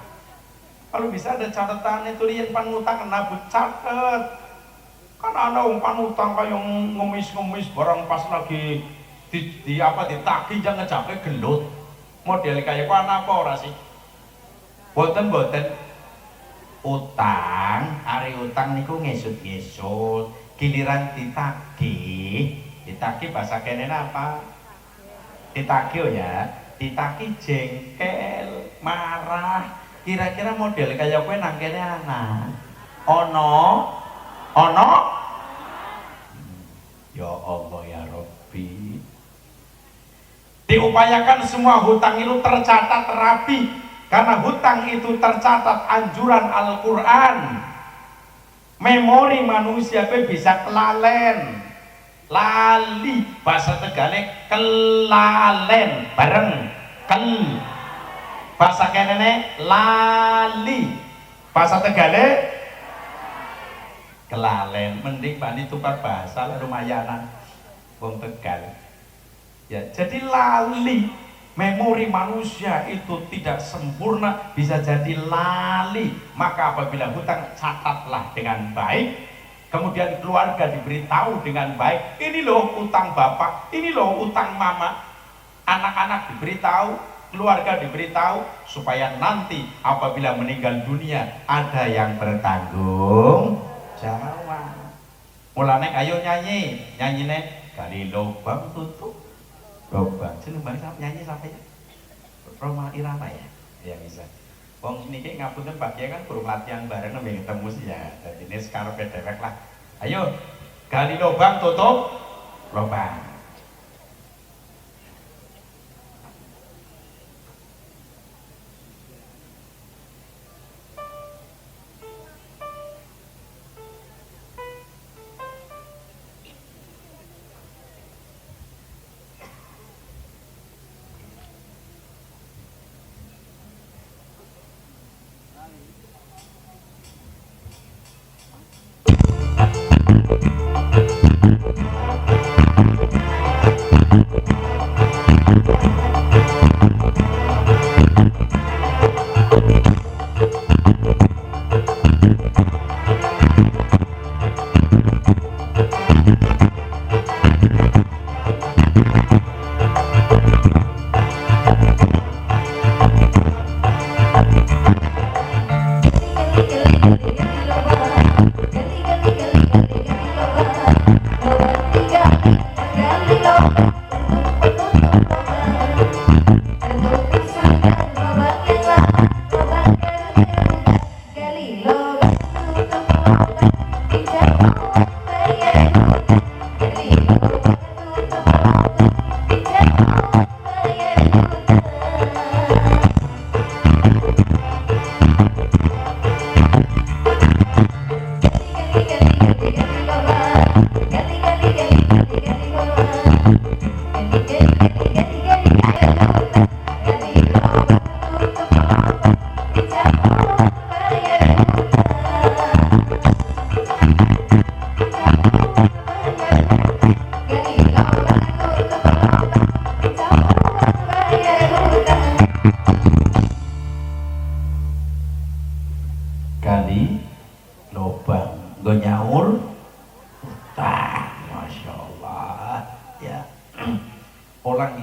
Kalau bisa ada catatan itu lihat panutang nabut catet. Kan ada umpan utang kayak ngemis-ngemis barang pas lagi ditagih jangan capek gelut. Model kayak apa ora sih? Boten utang, hari utang niku ngesut-ngesut, giliran ditagih bahasa kene apa? Ditagih ya, ditagih jengkel, marah. Kira-kira model kayak kowe nang kene ana. Ono? Ya Allah ya Rabbi. Diupayakan semua hutang itu tercatat rapi. karena hutang itu tercatat anjuran Al-Quran. Memori manusia bisa kelalen, lali, bahasa Tegale kelalen bareng kel, bahasa kenene lali, bahasa Tegale kelalen. Mending Pak tukar bahasa lumayanan wong Tegal ya. Jadi lali, memori manusia itu tidak sempurna, bisa jadi lali. Maka apabila hutang, catatlah dengan baik, kemudian keluarga diberitahu dengan baik, ini loh utang bapak, ini loh utang mama. Anak-anak diberitahu, keluarga diberitahu, supaya nanti apabila meninggal dunia ada yang bertanggung jawab. Mulane ayo nyanyi, nyanyine gali lubang tutup lubang. Jeneng nyanyi sampai Roma Irama ya, ya bisa. Wong niki ngapunten Pak Kiai kan kurang latihan bareng nembe ketemu sih ya. Dadi ini sekarepe dhewek lah. Ayo gali lubang tutup lubang.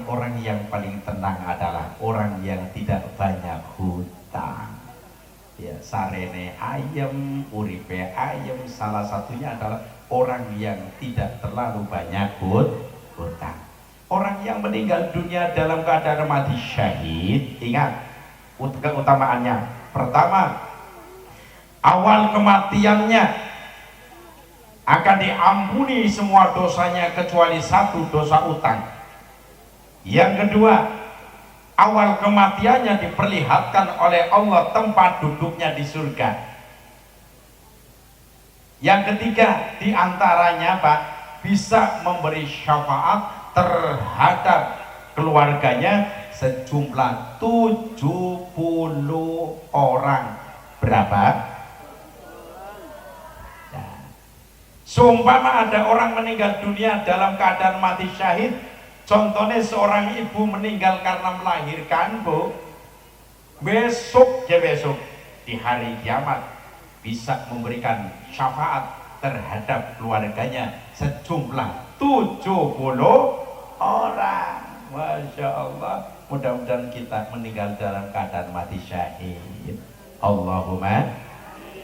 Orang yang paling tenang adalah orang yang tidak banyak hutang. Ya, sarene ayem, uripe ayem. Salah satunya adalah orang yang tidak terlalu banyak hutang. Orang yang meninggal dunia dalam keadaan mati syahid, ingat keutamaannya. Pertama, awal kematiannya akan diampuni semua dosanya kecuali satu, dosa utang. Yang kedua, awal kematiannya diperlihatkan oleh Allah tempat duduknya di surga. Yang ketiga, diantaranya Pak, bisa memberi syafaat terhadap keluarganya sejumlah 70 orang. Berapa? Nah, seumpama ada orang meninggal dunia dalam keadaan mati syahid. Contohnya seorang ibu meninggal karena melahirkan, Bu, besok di hari kiamat bisa memberikan syafaat terhadap keluarganya sejumlah 70 orang. Masya Allah, mudah-mudahan kita meninggal dalam keadaan mati syahid. Allahumma.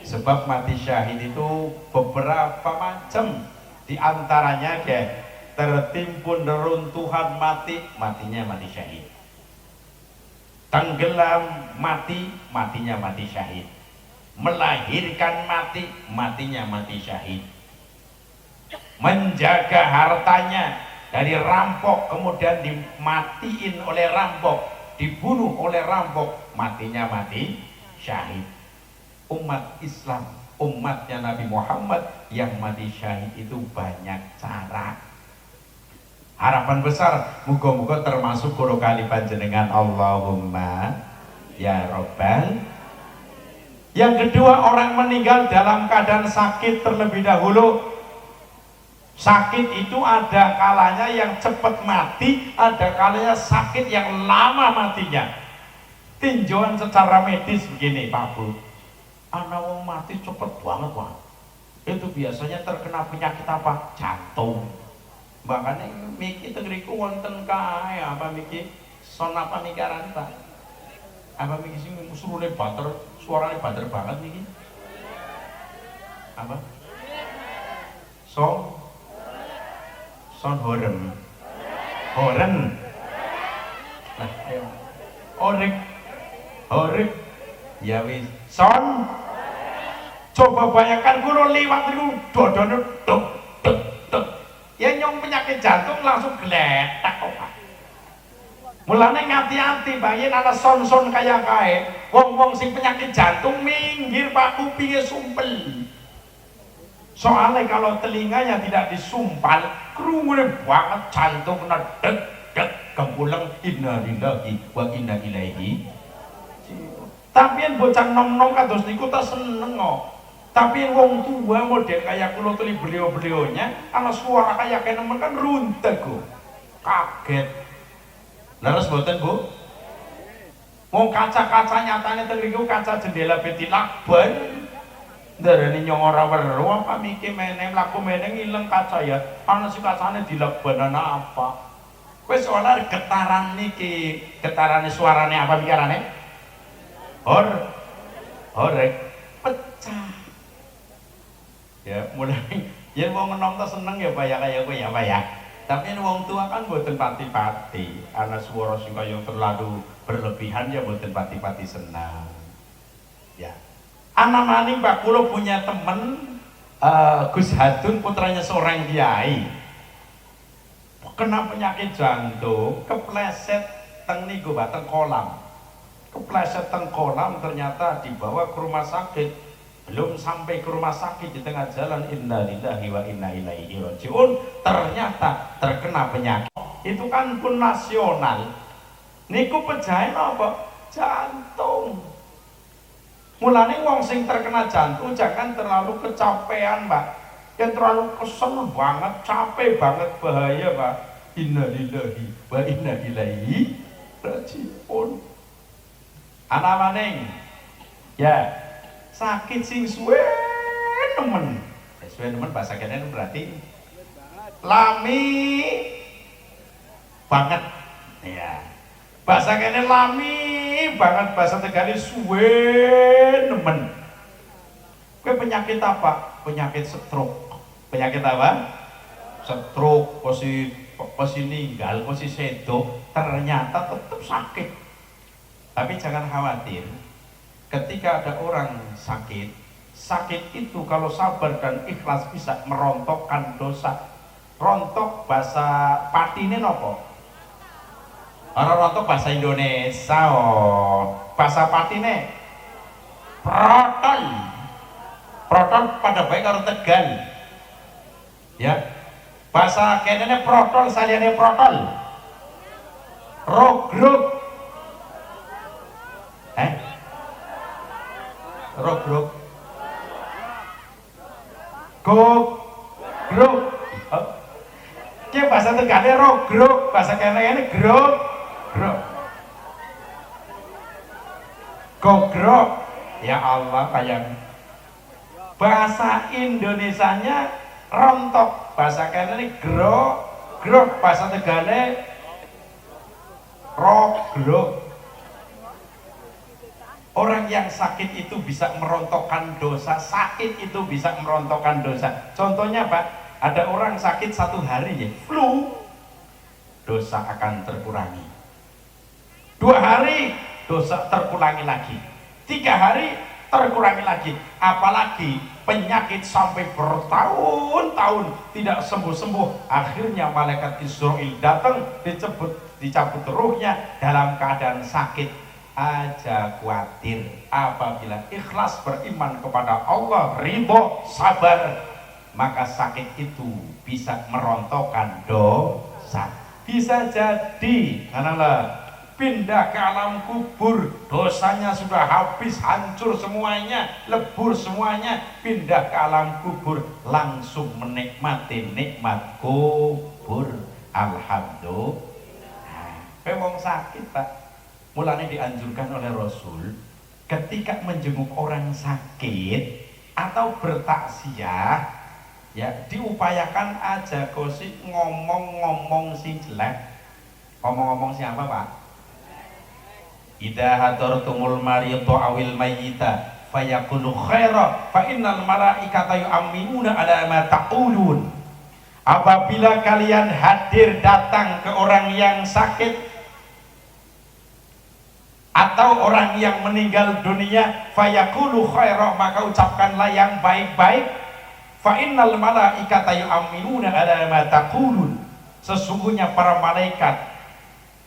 Sebab mati syahid itu beberapa macam, diantaranya kayak tertimbun neruntuhan mati, matinya mati syahid. Tenggelam mati, matinya mati syahid. Melahirkan mati, matinya mati syahid. Menjaga hartanya dari rampok kemudian dimatiin oleh rampok, dibunuh oleh rampok, matinya mati syahid. Umat Islam, umatnya Nabi Muhammad yang mati syahid itu banyak cara. Harapan besar muga-muga termasuk karo kali panjenengan, Allahumma ya Rabbal. Yang kedua, orang meninggal dalam keadaan sakit terlebih dahulu. Sakit itu ada kalanya yang cepat mati, ada kalanya sakit yang lama matinya. Tinjauan secara medis begini Pak Bu, anak wong mati cepet banget Pak, itu biasanya terkena penyakit apa? Jantung. Makanya miki tengriku wonten kae apa miki son apa miki aran Pak? Apa miki sing usulane bater, suarane bater banget miki? Apa? Son horen. Nah, ayo. Orek. Ya wis. Son. Coba bayangkan kulo liwat niku dodone duk. Ya nyong penyakit jantung langsung gletak kok Pak. Mulane ngati-ati bayin ana son-son kaya kae. Wong-wong sing penyakit jantung minggir Pak, kupinge sumpel. Soalnya kalau telinganya tidak disumpal, kerumunan banget jantung kena deg kempulang inna lillahi wa inna ilaihi. Tapi yang bocah nom-nom kados niku ta seneng kok. Tapi yang wong tua model kayak kulo teli beliau-beliaunya, ana suara kayak nemen kan runteg kok. Kaget. Leres mboten Bu? Wong kaca-kaca nyatane teng niku kaca jendela betilakban. Darane nyong ora weruh apa miki meneh mlaku meneh ileng kaca ya. Ana si kacane dilekban ana apa. Wis ora getaran niki, getarane suarane apa pikarane? Horek pecah. Ya mulai yen wong enom ta seneng ya Pak ya kaya kowe ya Pak ya. Tapi wong tua kan mboten pati-pati. Ana swara sing kaya terlalu berlebihan ya mboten pati-pati senang. Ya. Anak maning Pak Kulo punya temen Gus Hadun, putranya seorang kiai, kena penyakit jantung, kepleset teng niku Pak, teng kolam. Kepleset teng kolam, ternyata dibawa ke rumah sakit. Belum sampai ke rumah sakit, di tengah jalan inna lillahi wa inna ilaihi rajiun, ternyata terkena penyakit. Itu kan pun nasional. Niku pejahe apa? Jantung. Mulane wong sing terkena jantung jangan terlalu kecapean Pak. Yang terlalu kesel banget, capek banget, bahaya Pak. Inna lillahi wa inna ilaihi rajiun. Ana maning ya sakit sing suwe nemen. Suwe nemen bahasa kene berarti lami banget ya. Bahasa kene lami banget, bahasa Tegal suwe nemen. Kowe penyakit apa? Penyakit stroke. Penyakit apa? Stroke, posisi ninggal, posisi sedo, ternyata tetap sakit. Tapi jangan khawatir. Ketika ada orang sakit, sakit itu kalau sabar dan ikhlas bisa merontokkan dosa. Rontok bahasa patine nopo? Orang rontok bahasa Indonesia, bahasa patine protol pada baik karo Tegal ya. Bahasa kenene protol saliyane protol rogrog rogrog gogrog ki bahasa Tegale rogrog, bahasa kenene grog gogrok. Ya Allah, kayak bahasa Indonesianya rontok, bahasa kene grok, bahasa Tegale rogrok. Orang yang sakit itu bisa merontokkan dosa, sakit itu bisa merontokkan dosa. Contohnya Pak, ada orang sakit 1 hari ya, flu, dosa akan terkurangi. 2 hari dosa terkurangi lagi, 3 hari terkurangi lagi. Apalagi penyakit sampai bertahun-tahun tidak sembuh-sembuh, akhirnya malaikat Israil datang, dicabut ruhnya dalam keadaan sakit. Aja khawatir, apabila ikhlas beriman kepada Allah, ridho, sabar, maka sakit itu bisa merontokkan dosa. Bisa jadi karena pindah ke alam kubur, dosanya sudah habis, hancur semuanya, lebur semuanya, pindah ke alam kubur, langsung menikmati nikmat kubur. Alhamdulillah. Wong sakit Pak, mulanya dianjurkan oleh Rasul ketika menjenguk orang sakit atau bertaksiah, ya diupayakan aja kosi ngomong-ngomong si jelek. Ngomong-ngomong siapa Pak? Idza hadartumul mariyata awil mayyita fayakunu khaira fa innal malaikata yu'minuna ala ma taqulun. Apabila kalian hadir datang ke orang yang sakit atau orang yang meninggal dunia, fayaqulu khaira, maka ucapkanlah yang baik-baik. Fa innal malaikata yu'minuna ala ma taqulun. Sesungguhnya para malaikat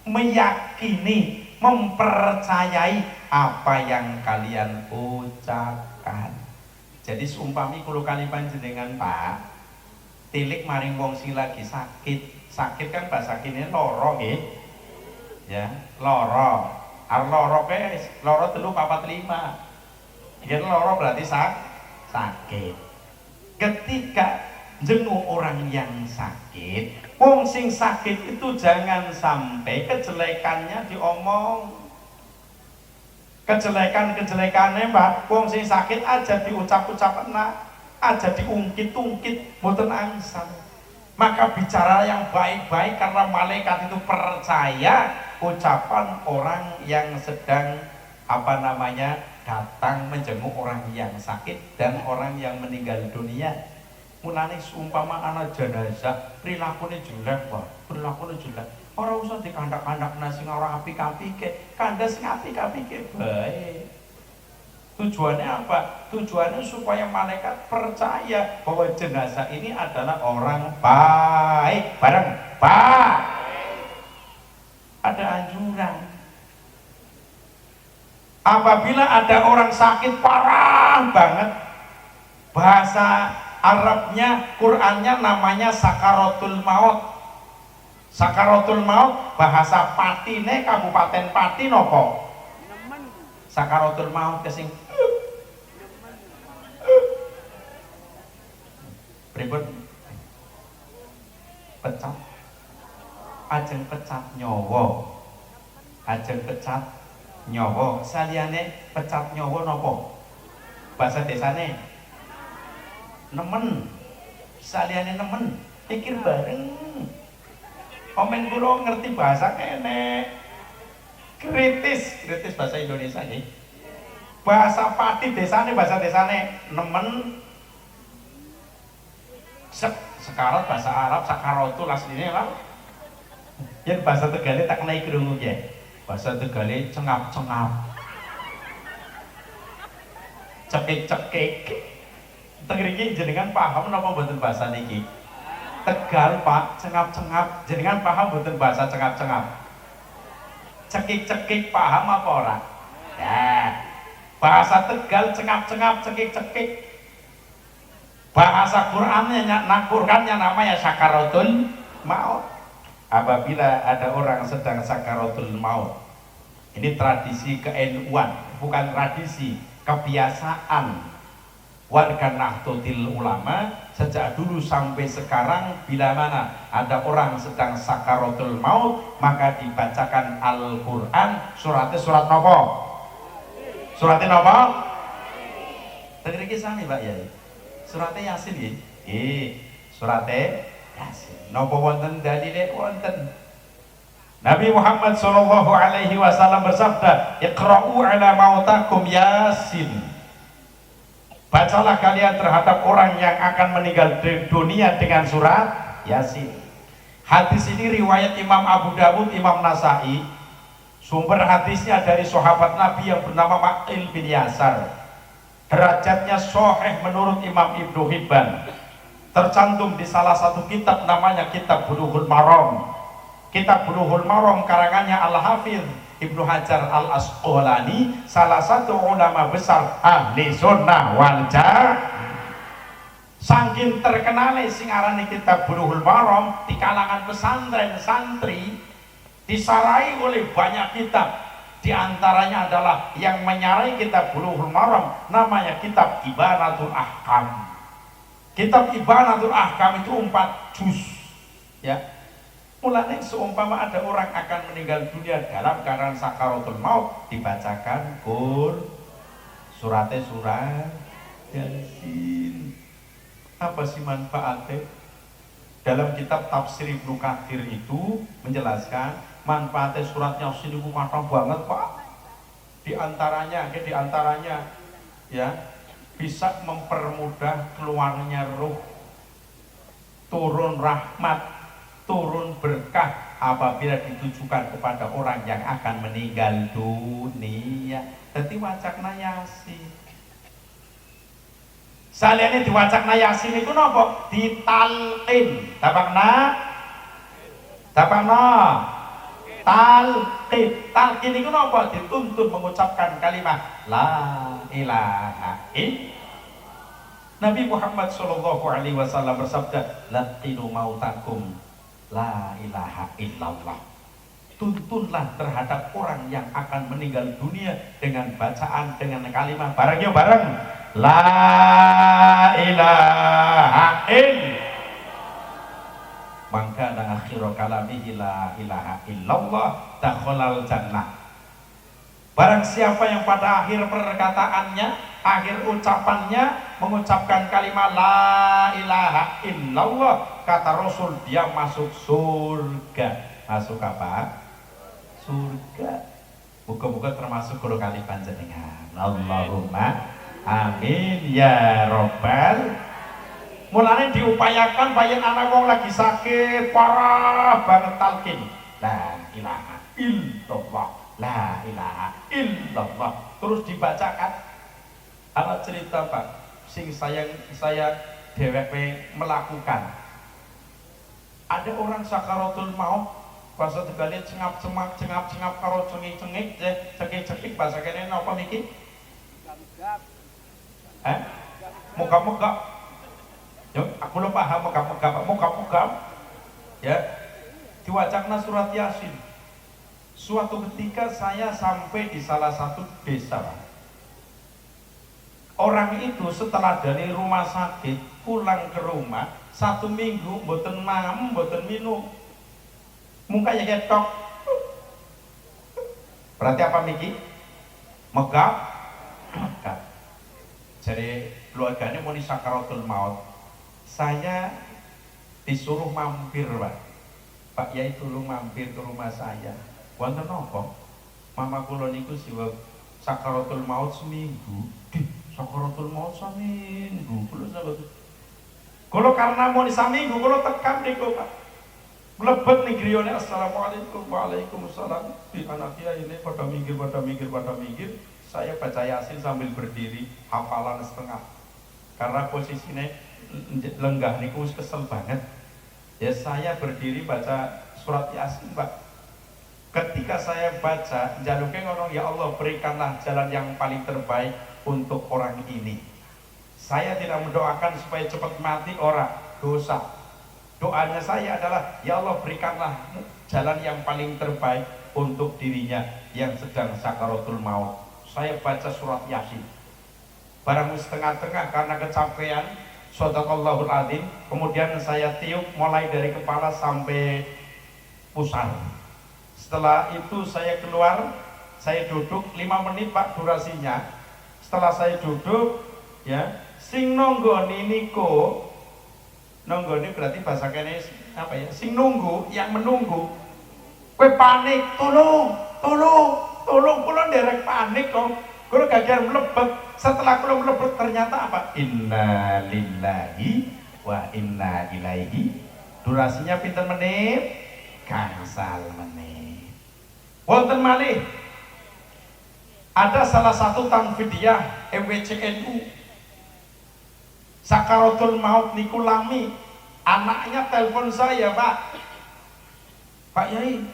meyakini, mempercayai apa yang kalian ucapkan. Jadi seumpami kulo kali panjenengan Pak, tilik maring wong sing lagi sakit. Sakit kan bahasa kene loro nggih. Ya, loro. Loro ke loro 3 4 5. Yen loro berarti sakit. Ketika jenguk orang yang sakit, wong sing sakit itu jangan sampai kejelekannya diomong. Kejelekannya Mbak, wong sing sakit aja diucap-ucap enak, aja diungkit-ungkit, mboten angsal. Maka bicara yang baik-baik karena malaikat itu percaya ucapan orang yang sedang datang menjenguk orang yang sakit dan orang yang meninggal dunia. Mulane seumpama anak jenazah perilakunya jelek Pak, perilakunya jelek. Ora usah dikandak-kandak sing ora apik-apike, kandha sing apik-apike bae. Tujuannya apa? Tujuannya supaya malaikat percaya bahwa jenazah ini adalah orang baik. Bareng baik. Ada anjuran. Apabila ada orang sakit parah banget, bahasa Arabnya, Qurannya namanya sakaratul maut. Sakaratul maut bahasa Patine Kabupaten Pati nopo? Sakaratul maut kesing pripun? Pecat. Ajeng pecat nyawa. Ajeng pecat nyawa. Saliyane pecat nyawa nopo? Bahasa desane nemen. Saliyane nemen pikir bareng. Komen kula ngerti bahasa kene. Kritis bahasa Indonesia nih. Bahasa Pati desane, bahasa desane nemen. Sekarat bahasa Arab sakarotu asline lah. Yen bahasa Tegale tak kenai krungu ya. Bahasa Tegale cengap-cengap. Cekik-cekik. Teng mriki jenengan paham napa mboten bahasa niki? Tegal Pak, cengap-cengap. Jenengan paham mboten bahasa cengap-cengap? Cekik-cekik paham apa ora? Ya. Bahasa Tegal cengap-cengap, cekik-cekik. Bahasa Qurannya namanya sakaratul maut. Apabila ada orang sedang sakaratul maut, ini tradisi ke-NU-an, bukan tradisi, kebiasaan warga Nahdlatul Ulama sejak dulu sampai sekarang. Bila mana ada orang sedang sakaratul maut, maka dibacakan Al-Quran. Suratnya surat nopo? Suratnya nopo? Tengeri sami Pak ya. Suratnya Yasin ya. Suratnya Yasin. Nopo wonten dalile wonten. Nabi Muhammad sallallahu alaihi wasallam bersabda, "Iqra'u ala mautakum Yasin." Bacalah kalian terhadap orang yang akan meninggal dunia dengan surat Yasin. Hadis ini riwayat Imam Abu Dawud, Imam Nasai. Sumber hadisnya dari sahabat Nabi yang bernama Ma'il bin Yasar. derajatnya sahih menurut Imam Ibnu Hibban, tercantum di salah satu kitab namanya Kitab Bulughul Maram. Kitab Bulughul Maram karangannya Al-Hafidz Ibnu Hajar Al-Asqalani, salah satu ulama besar ahli sunnah wal jamaah. Saking terkenal sing arane Kitab Bulughul Maram di kalangan pesantren santri, disarai oleh banyak kitab. Di antaranya adalah yang menyarai Kitab Bulughul Maram namanya Kitab Ibanatul Ahkam. Kitab Ibanatul Ahkam itu 4 juz, ya. Mulanya seumpama ada orang akan meninggal dunia dalam keadaan sakaratul maut, dibacakan surat Yasin. Apa sih manfaatnya? Dalam kitab tafsir Ibnu Katsir itu menjelaskan manfaatnya surat Yasin itu matang banget, Pak. Di antaranya ya, bisa mempermudah keluarnya ruh, turun rahmat, turun berkah apabila ditujukan kepada orang yang akan meninggal dunia. Jadi wacakna Yasin. Saliyane diwacakna Yasin iku napa? Ditalqin. Tapakna talqin. Talqin iku napa? Dituntun mengucapkan kalimat la ilaha illallah. Nabi Muhammad sallallahu alaihi wasallam bersabda, laqinu mautakum la ilaha illallah. Tuntunlah terhadap orang yang akan meninggal dunia dengan bacaan, dengan kalimat bareng la ilaha illallah. Maka akhiru kalamihi la ilaha illallah dakhalal jannah. Barang siapa yang pada akhir perkataannya, akhir ucapannya mengucapkan kalimat la ilaha illallah, kata Rasul, dia masuk surga. Masuk apa? Surga. Muga-muga termasuk kalau kali panjenengan. Allahumma amin ya robbal. Mulanya diupayakan bayan anak wong lagi sakit parah banget talqin la ilaha illallah, la ilaha illallah, terus dibacakan. Ana cerita Pak, sing saya dhewek melakukan. Ada orang sakaratul maut pas tegale cengap karo cengik cekik bahasa kene napa niki? Muka-muka. Yo, aku lupa paham muka-muka. Ya. Diwacakna surat Yasin. Suatu ketika saya sampai di salah satu desa. Orang itu setelah dari rumah sakit pulang ke rumah 1 minggu mboten mangan, mboten minum. Mukanya ketok. Berarti apa Miki? Megap. Jadi keluarganya mau sakaratul maut. Saya disuruh mampir, Pak Yai tolong mampir ke rumah saya. Wonten napa? Mama kula niku siwa sakaratul maut seminggu. Sakaratul maut seminggu. Kula karena mau seminggu kula tekan niku, Pak. Mlebet ning griyane assalamualaikum waalaikumsalam. Di anaknya ini pada minggir. Saya baca Yasin sambil berdiri, hafalan setengah. Karena posisinya lenggah niku kesel banget. Ya saya berdiri baca surat Yasin, Pak. Ketika saya baca, jaluknya ngomong, ya Allah berikanlah jalan yang paling terbaik untuk orang ini. Saya tidak mendoakan supaya cepat mati orang dosa. Doanya saya adalah, ya Allah berikanlah jalan yang paling terbaik untuk dirinya yang sedang sakaratul maut. Saya baca surat Yasin. Barang setengah-tengah karena kecapean, Shadaqallahul Adzim, kemudian saya tiup mulai dari kepala sampai pusar. Setelah itu saya keluar, saya duduk 5 menit Pak durasinya. Setelah saya duduk, ya, sing nonggoni niku, nonggoni berarti bahasa kene apa ya? Sing nunggu, yang menunggu. Kowe panik, tolong, kula nderek panik kok. Kula gagal mlebet. Setelah kula mlebet ternyata apa? Inna lillahi wa inna ilaihi. Durasinya pinten menit? Gangsal menit. Wonten malih Ada salah satu tanfidiyah MWCNU sakaratul maut niku lami, anaknya telepon saya, Pak Yai,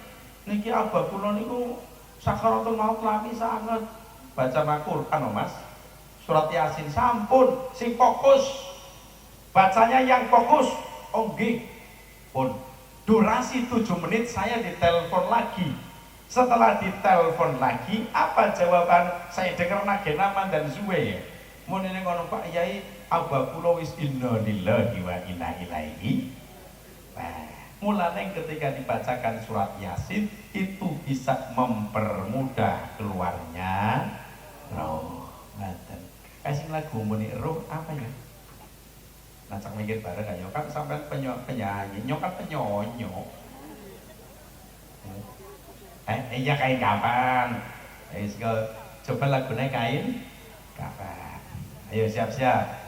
niki abah kula niku sakaratul maut lami sangat. Baca Al-Qur'an Mas, surat Yasin sampun sing fokus, bacanya yang fokus. Oh nggih pun, durasi 7 menit saya ditelepon lagi. Setelah ditelepon lagi, apa jawaban? Saya dengar nagena dan suwe ya. Mun ini ngono Pak Yai, abah kula wis inna lillahi wa inna ilaihi. Mulanya ketika dibacakan surat Yasin itu bisa mempermudah keluarnya roh. Kasih lagu muni roh apa ya? Nacak mikir bareng ayo kan sampai penyanyi, nyokap penyonyo. Iya kain kapan? Coba lagunya kain kapan? Ayo siap-siap.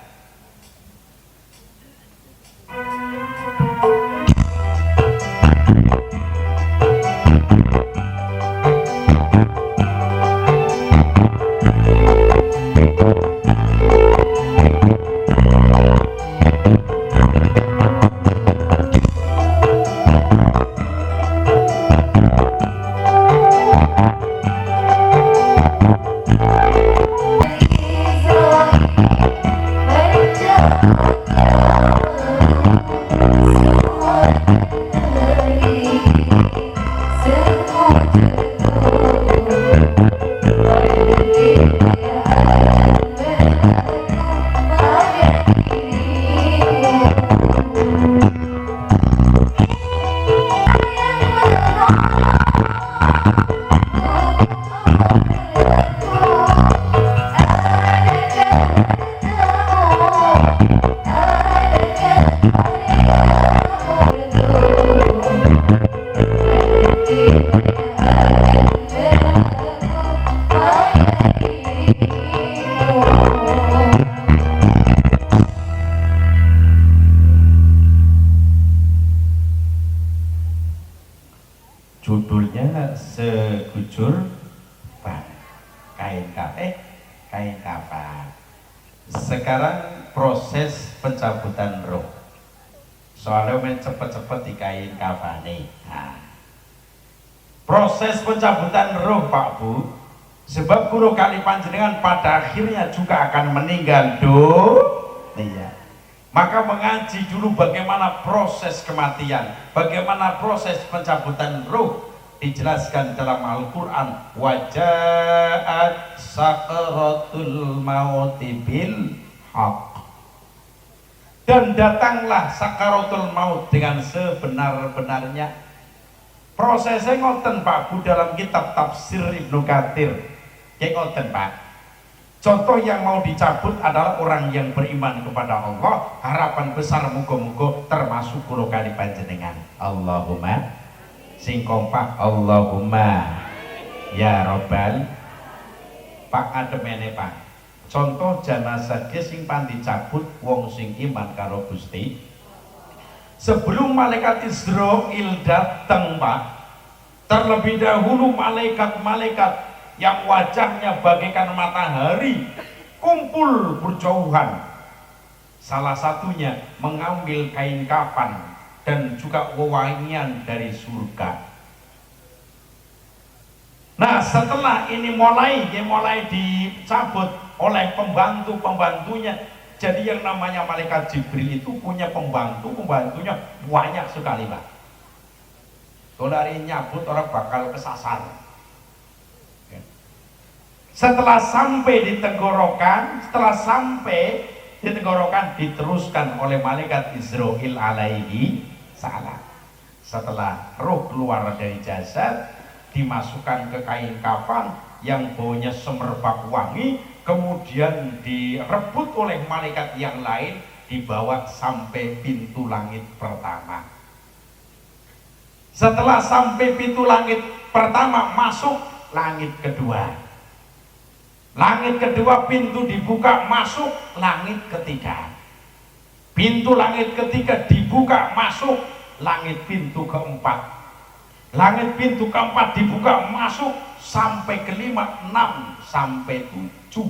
Judulnya Segujur kain kafan. Sekarang proses pencabutan roh. Soalnya main cepet-cepet di kain kafan nih. Proses pencabutan roh Pak Bu, sebab guru kali panjenengan pada akhirnya juga akan meninggal dunia. Maka mengaji dulu bagaimana proses kematian, bagaimana proses pencabutan ruh, dijelaskan dalam Al-Quran. Waja'at sakaratul mauti bil haq, dan datanglah sakaratul maut dengan sebenar-benarnya. Prosesnya ngoten Pak Bu, dalam kitab tafsir Ibnu Katsir ya ngoten Pak. Contoh yang mau dicabut adalah orang yang beriman kepada Allah. Harapan besar muga-muga termasuk kula kali panjenengan. Allahumma sing kompak Allahumma ya robbal. Pak ademene Pak, contoh jenazah sing pan dicabut wong sing iman karo Gusti. Sebelum malaikat Israil datang Pak, terlebih dahulu malaikat-malaikat yang wajahnya bagaikan matahari kumpul berjauhan. Salah satunya mengambil kain kafan dan juga wewangian dari surga. Nah setelah ini mulai dicabut oleh pembantu-pembantunya. Jadi yang namanya malaikat Jibril itu punya pembantunya banyak sekali Pak. Kalau hari nyabut orang bakal kesasar. Setelah sampai di tenggorokan, diteruskan oleh malaikat Israil alaihi salam. Setelah roh keluar dari jasad, dimasukkan ke kain kafan yang baunya semerbak wangi, kemudian direbut oleh malaikat yang lain, dibawa sampai pintu langit pertama. Setelah sampai pintu langit pertama, masuk langit kedua. Langit kedua pintu dibuka, masuk langit ketiga. Pintu langit ketiga dibuka, masuk langit pintu keempat. Langit pintu keempat dibuka, masuk sampai kelima, 6 sampai 7.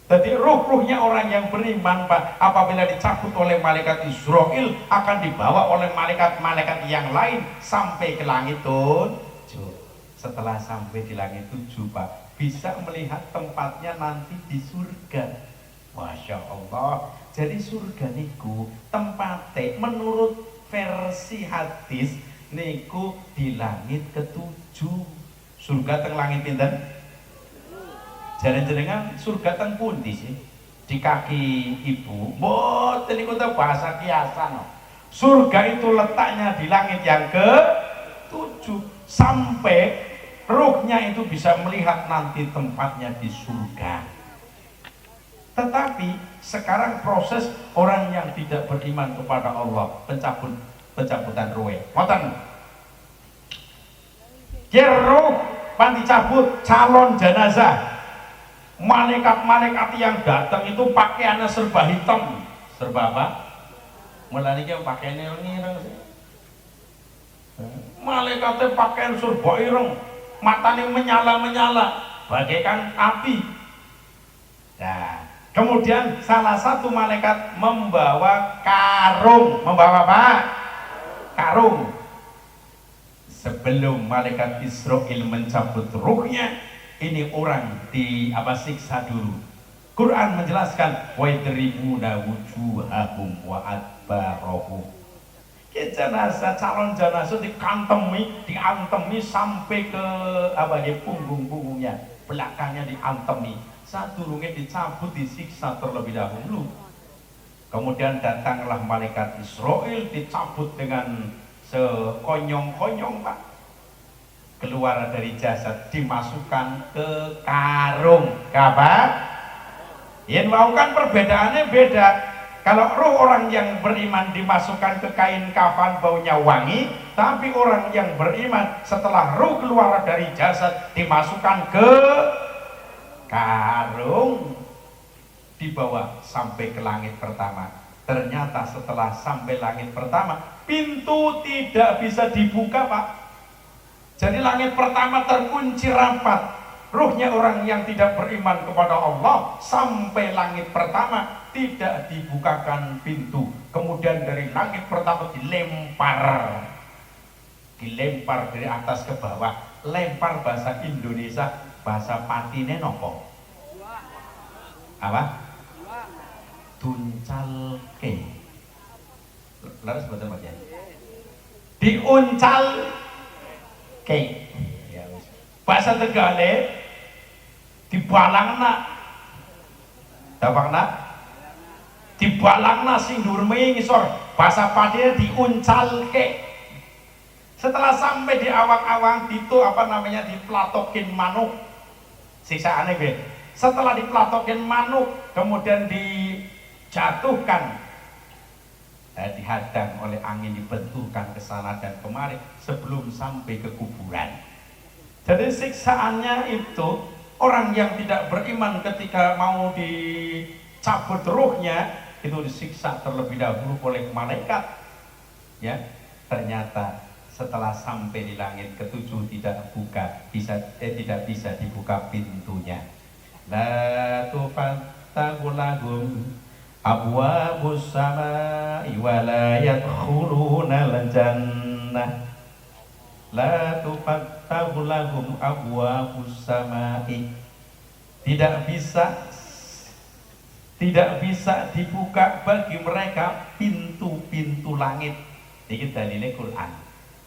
Jadi ruh-ruhnya orang yang beriman Pak, apabila dicabut oleh malaikat Israel akan dibawa oleh malaikat-malaikat yang lain sampai ke langit 7. Setelah sampai di langit 7 Pak, bisa melihat tempatnya nanti di surga. Masya Allah. Jadi surga niku tempatnya menurut versi hadis niku di langit ke-7. Surga teng langit pinten? Jalan-jalan surga teng pundi sih? Di kaki ibu. Mboten niku teh bahasa kiasan. Surga itu letaknya di langit yang ke-7 sampai ruhnya itu bisa melihat nanti tempatnya di surga. Tetapi sekarang proses orang yang tidak beriman kepada Allah, pencabutan ruh. Ngoten. Ruh pan dicabut calon jenazah. Malaikat-malaikat yang datang itu pakaiannya serba hitam. Serba apa? Mulane iki pakaiannya ireng-ireng sih. Malaikatnya pakaian serba ireng, matanya menyala-menyala bagaikan api. Nah, kemudian salah satu malaikat membawa karung. Membawa apa? Karung. Sebelum malaikat Israel mencabut ruhnya, ini orang siksa dulu. Quran menjelaskan wa yadribuna wujuhahum wa adbarahum. Jenazah, calon jenazah diantemi sampai ke punggung-punggungnya, belakangnya diantemi. Sadurunge dicabut disiksa terlebih dahulu. Kemudian datanglah malaikat Israel dicabut dengan sekonyong-konyong Pak. Keluar dari jasad dimasukkan ke karung. Kapan? Yen mau kan perbedaannya beda. Kalau ruh orang yang beriman dimasukkan ke kain kafan baunya wangi, tapi orang yang beriman setelah ruh keluar dari jasad dimasukkan ke karung, dibawa sampai ke langit pertama. Ternyata setelah sampai langit pertama, pintu tidak bisa dibuka Pak. Jadi langit pertama terkunci rapat. Ruhnya orang yang tidak beriman kepada Allah sampai langit pertama tidak dibukakan pintu. Kemudian dari langit pertama dilempar dari atas ke bawah. Lempar bahasa Indonesia, bahasa patine nopo? Apa? Tuncalke. Laras betul Pak Kiai. Diuncal ke. Ya, bahasa Tegale dibalangna. Dapakna? Dibalangna sing dhuwur ngisor. Bahasa patine diuncalke. Setelah sampai di awang-awang itu diplatokin manuk. Siksaane nggih. Setelah diplatokin manuk, kemudian dijatuhkan, dihadang oleh angin, dibenturkan ke sana dan kemari sebelum sampai ke kuburan. Jadi siksaannya itu orang yang tidak beriman ketika mau dicabut ruhnya itu disiksa terlebih dahulu oleh malaikat. Ya, ternyata setelah sampai di langit ke-7 tidak bisa dibuka pintunya. La tufattahu lahum abwabus samaa'i wa la yadkhuluna al-jannah. La tufattahu lahum abwabus samaa'i. Tidak bisa dibuka bagi mereka pintu-pintu langit. Ini dalilnya Quran.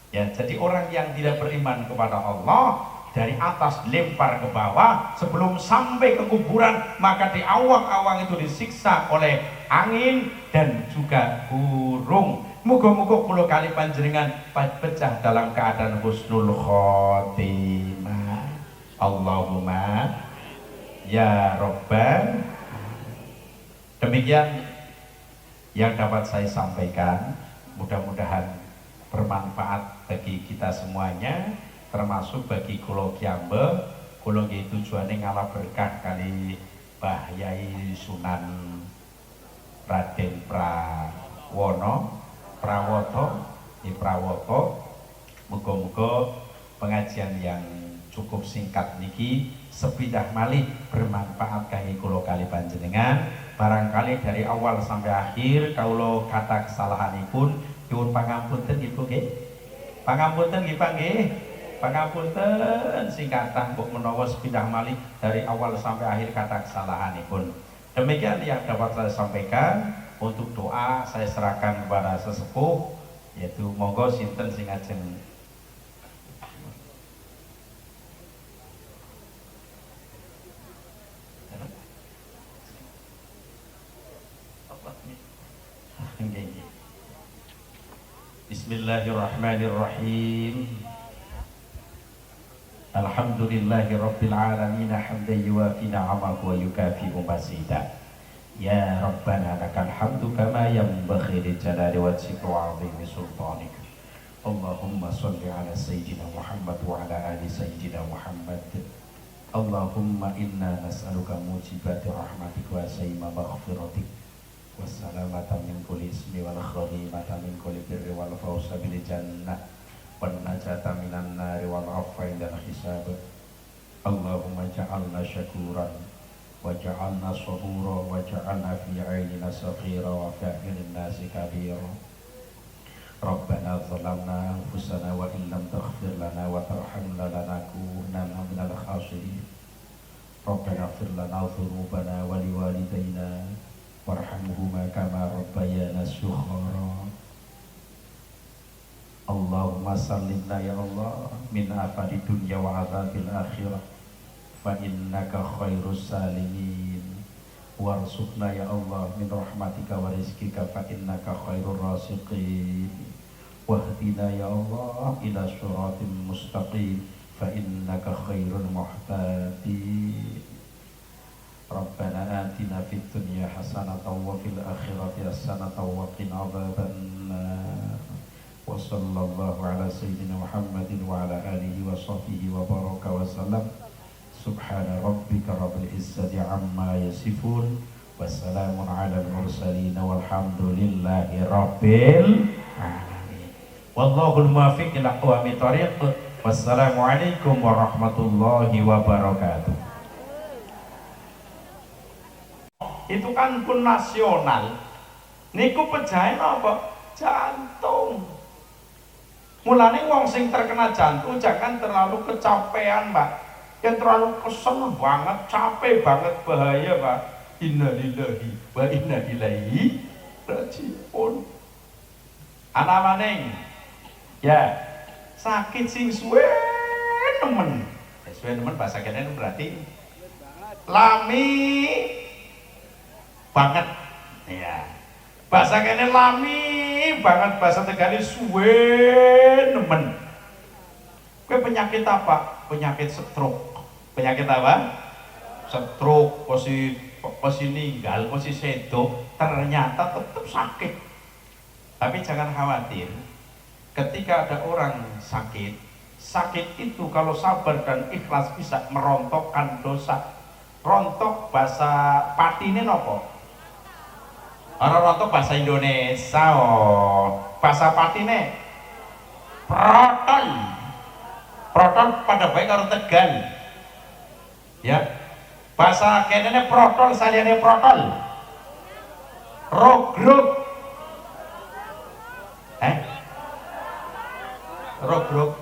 Ya, jadi orang yang tidak beriman kepada Allah dari atas dilempar ke bawah, sebelum sampai ke kuburan maka di awang-awang itu disiksa oleh angin dan juga burung. Muga-muga kula kali panjenengan pecah dalam keadaan husnul khotimah. Allahumma ya Rabbal. Demikian yang dapat saya sampaikan, mudah-mudahan bermanfaat bagi kita semuanya, termasuk bagi kulo Kyambe. Kulo nggih tujuane ngalah berkah kali Mbah Yai Sunan Raden Prawoto. Muga-muga pengajian yang cukup singkat niki sepidah malih bermanfaat kangge kula kali panjenengan. Barangkali dari awal sampai akhir kawula kata kesalahanipun nyuwun pangapunten ibu nggih. Pangapunten nggih Pak nggih. Pangapunten singkatan mbok menawa sepidah malih dari awal sampai akhir kata kesalahanipun. Demikian yang dapat saya sampaikan. Untuk doa saya serahkan kepada sesepuh, yaitu monggo sinten sing ajeng. Bismillahirrahmanirrahim. Alhamdulillahi rabbil alamin hamdan yuwafi ni'amahu wa yukafi'u mazida. Ya Rabbana lakal hamdu kama yanbaghi li jalali wajhika wa 'azimi sultanik. Allahumma shalli ala sayyidina Muhammad wa ala ali sayyidina Muhammad. Allahumma inna nas'aluka mujibati rahmatik wa sayma maghfiratik wassalamata min kulli ismi wal khalimata min kulli birri wal fawza bil jannah wan najata minan nari wal afwa indal hisab. Allahumma ja'alna syakuran waja'alna sabura waja'alna fi aynina saghira wa fi a'yunin nasi kabira. Rabbana zalamna anfusana wa in lam taghfir lana wa tarhamna lanakunanna minal khasirin. Rabbana ighfir lana dhunubana wa liwalidayna warhamhuma kama rabbayana shighara. Allahumma sallimna ya Allah min afati dunya wa adzabil akhirah fa innaka khairus salimin. Warzuqna ya Allah min rahmatika wa rizqika fa innaka khairur raziqin. Wahdina ya Allah ila siratal mustaqim fa innaka khairul muhtadin. Rabbana atina fid dunya hasanatan wa fil akhirati hasanatan wa qina adzabannar. Wa sallallahu ala sayyidina Muhammadin wa ala alihi wa sahbihi wa baraka wa sallam. Subhana rabbika rabbil izzati amma yasifun wassalamun ala al-mursalin walhamdulillahi rabbil alamin. Wallahul muwaffiq ila aqwamit thoriq. Wassalamualaikum warahmatullahi wabarakatuh. Itu kan pun nasional. Niku pejahe apa? Jantung. Mulane wong sing terkena jantung jangan terlalu kecapean, Mbak. Yang terlalu kesel banget, capek banget, bahaya Pak. Innalillahi wa inna ilaihi raji'un. Ana maning ya sakit sing suwe nemen. Suwe nemen bahasa kene berarti lami banget ya. Bahasa kene lami banget, bahasa Tegale suwe nemen. Kowe penyakit apa? Penyakit stroke. Penyakit apa? Stroke, posisi ninggal, posisi sedo, ternyata tetap sakit. Tapi jangan khawatir. Ketika ada orang sakit, sakit itu kalau sabar dan ikhlas bisa merontokkan dosa. Rontok bahasa patine nopo? Orang rontok bahasa Indonesia, bahasa patine protol. Protol pada baik karo Tegal ya, bahasa kenene protol saliyane protol rogrog rogrog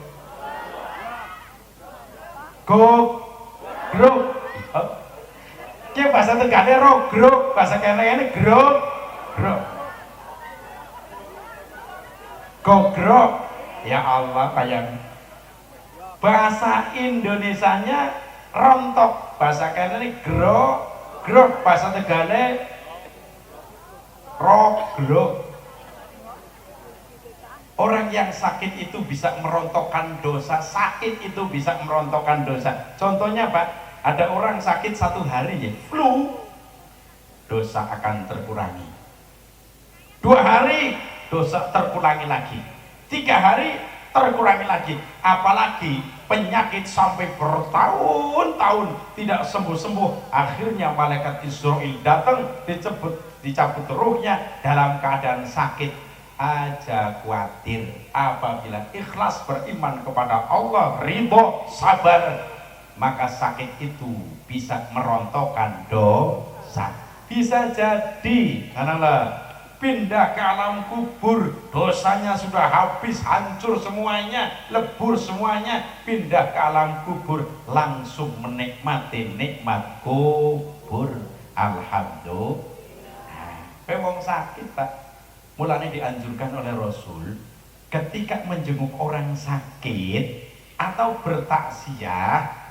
gogrog ki bahasa Tegale rogrog, bahasa kenene grog grog gogrog. Ya Allah, kayak bahasa Indonesianya rontok, bahasa kenene grog grog, bahasa Tegale rogrog. Orang yang sakit itu bisa merontokkan dosa, sakit itu bisa merontokkan dosa. Contohnya Pak, ada orang sakit 1 hari ya, flu, dosa akan terkurangi. 2 hari dosa terkurangi lagi. 3 hari terkurangi lagi. Apalagi penyakit sampai bertahun-tahun tidak sembuh-sembuh, akhirnya malaikat Israil datang, dicabut ruhnya dalam keadaan sakit. aja khawatir. Apabila ikhlas beriman kepada Allah, ridho, sabar, maka sakit itu bisa merontokkan dosa. Bisa jadi karena pindah ke alam kubur, dosanya sudah habis, hancur semuanya, lebur semuanya, pindah ke alam kubur, langsung menikmati nikmat kubur. Alhamdulillah. Wong sakit Pak, mulanya dianjurkan oleh Rasul ketika menjenguk orang sakit atau bertaksiah,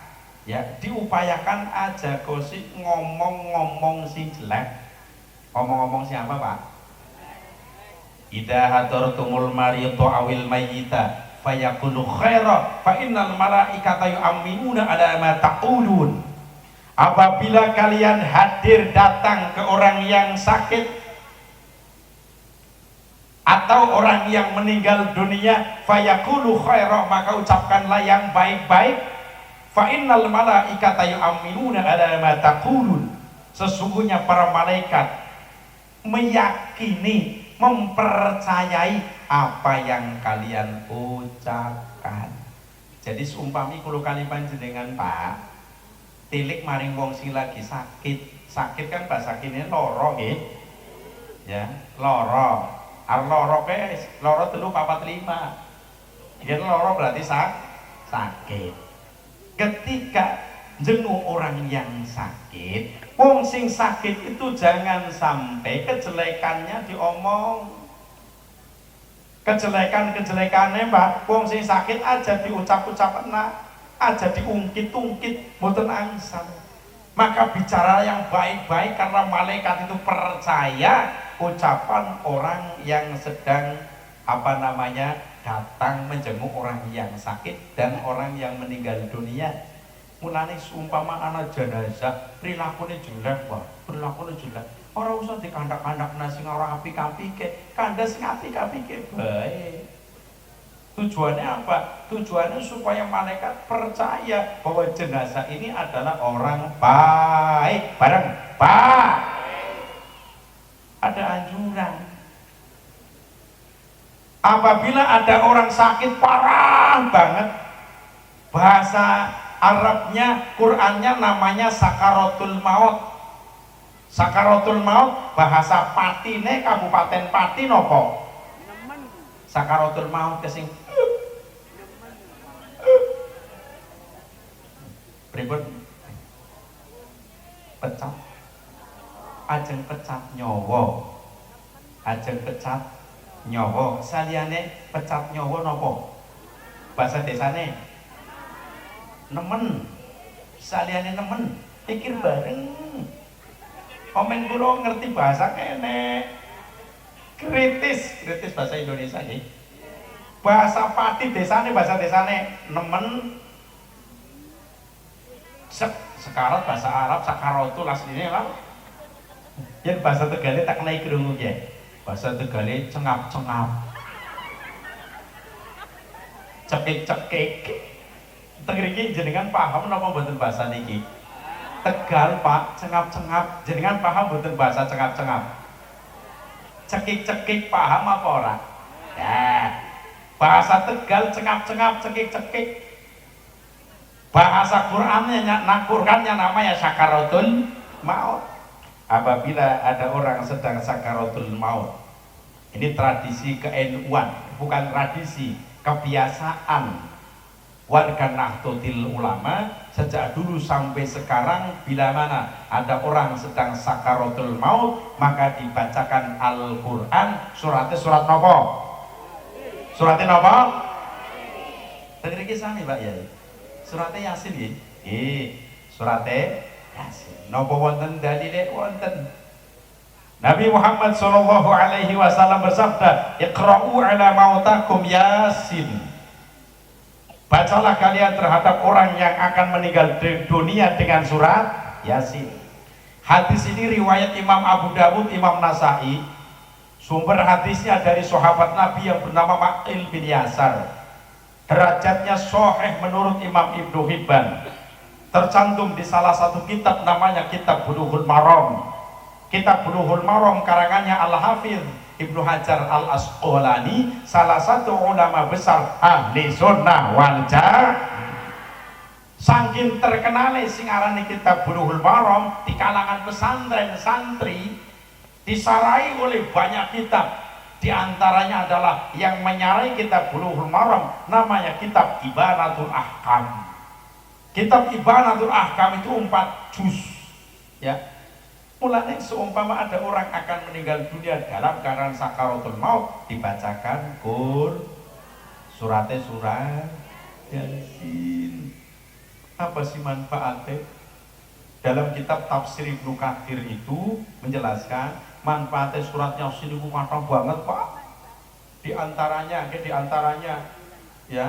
ya diupayakan aja kosi ngomong-ngomong sing jelek. Ngomong-ngomong siapa Pak? Idza hadartumul mariyata awil mayyita fayaqulu khaira fa innal malaikata yu'minuna ala ma taqulun. Apabila kalian hadir datang ke orang yang sakit atau orang yang meninggal dunia, fayaqulu khaira, maka ucapkanlah yang baik-baik. Fa innal malaikata yu'minuna ala ma taqulun. Sesungguhnya para malaikat meyakini, mempercayai apa yang kalian ucapkan. Jadi seumpami kulo kali panjenengan Pak, tilik maring wong sing lagi sakit. Sakit kan bahasa kene loro nggih. Ya, loro. Loro pe loro 3 4 5. Yen loro berarti sakit. Ketika jenguk orang yang sakit, wong sing sakit itu jangan sampai kejelekannya diomong. Kejelekannya Mbak, wong sing sakit aja diucap-ucap aja diungkit-ungkit, mboten angsal. Maka bicara yang baik-baik karena malaikat itu percaya ucapan orang yang sedang datang menjenguk orang yang sakit dan orang yang meninggal dunia. Mulane seumpama anak jenazah perilakunya jelek Pak, perilakunya jelek. Ora usah dikandak-kandak sing ora apik-apike, kandha sing apik-apike bae. Tujuannya apa? Tujuannya supaya malaikat percaya bahwa jenazah ini adalah orang baik. Bareng, Pak. Ada anjuran. Apabila ada orang sakit parah banget, bahasa Arabnya, Qurannya namanya sakaratul maut. Sakaratul maut bahasa Patine Kabupaten Pati nopo? Sakaratul maut kesing pripun? Pecat. Ajeng pecat nyawa. Ajeng pecat nyawa. Saliyane pecat nyawa nopo? Bahasa desane nemen. Saliyane nemen pikir bareng. Komen kula ngerti bahasa kene. Kritis bahasa Indonesia nggih. Bahasa Pati desane, bahasa desane nemen. Sekarat bahasa Arab sakaratul asline lah. Yen bahasa Tegale tak kenai krungu nggih. Bahasa Tegale cengap-cengap. Cekik-cekik. Teng mriki jenengan paham napa mboten bahasa niki? Tegal Pak, cengap-cengap. Jenengan paham mboten bahasa cengap-cengap? Cekik-cekik paham apa ora? Ya. Bahasa Tegal cengap-cengap, cekik-cekik. Bahasa Qur'annya Qur'annya namanya sakaratul maut. Apabila ada orang sedang sakaratul maut, ini tradisi ke-NU-an, bukan tradisi, kebiasaan warga Nahdlatul Ulama sejak dulu sampai sekarang. Bila mana ada orang sedang sakaratul maut, maka dibacakan Al-Quran. Suratnya surat nopo? Suratnya nopo? Tengeri kisah nih Pak ya. Suratnya Yasin ya? Suratnya Yasin. Nopo wonten dalile wonten. Nabi Muhammad SAW bersabda, Iqra'u ala mautakum Yasin. Bacalah kalian terhadap orang yang akan meninggal dunia dengan surat Yasin. Hadis ini riwayat Imam Abu Dawud, Imam Nasai. Sumber hadisnya dari sahabat Nabi yang bernama Ma'il bin Yasar. Derajatnya sahih menurut Imam Ibnu Hibban. Tercantum di salah satu kitab namanya Kitab Bulughul Maram. Kitab Bulughul Maram karangannya Al-Hafidz Ibnu Hajar Al-Asqalani, salah satu ulama besar ahli sunnah wal jamaah. Saking terkenal sing arane kitab Bulughul Maram di kalangan pesantren santri, disarai oleh banyak kitab. Di antaranya adalah yang menyarai kitab Bulughul Maram, namanya kitab Ibanatul Ahkam. Kitab Ibanatul Ahkam itu 4 juz, ya. Mulanya seumpama ada orang akan meninggal dunia dalam keadaan sakaratul maut, dibacakan suratnya surat Yasin. Apa sih manfaatnya? Dalam kitab tafsir Ibnu Katsir itu menjelaskan manfaatnya surat Yasin itu matang banget, Pak. Di antaranya ya,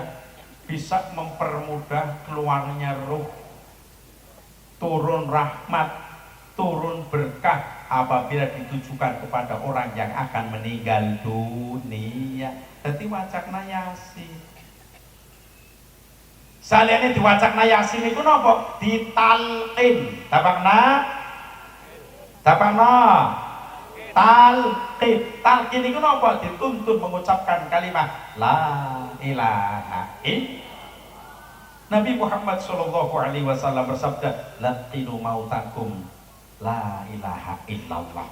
bisa mempermudah keluarnya ruh, turun rahmat, turun berkah apabila ditujukan kepada orang yang akan meninggal dunia. Jadi wacakna Yasin. Saliyane diwacakna Yasin itu napa? Ditalqin. Tapakna talqin. Talqin itu napa? Dituntun mengucapkan kalimat la ilaha illallah. Nabi Muhammad sallallahu alaihi wasallam bersabda, laqinu mautakum la ilaha illallah.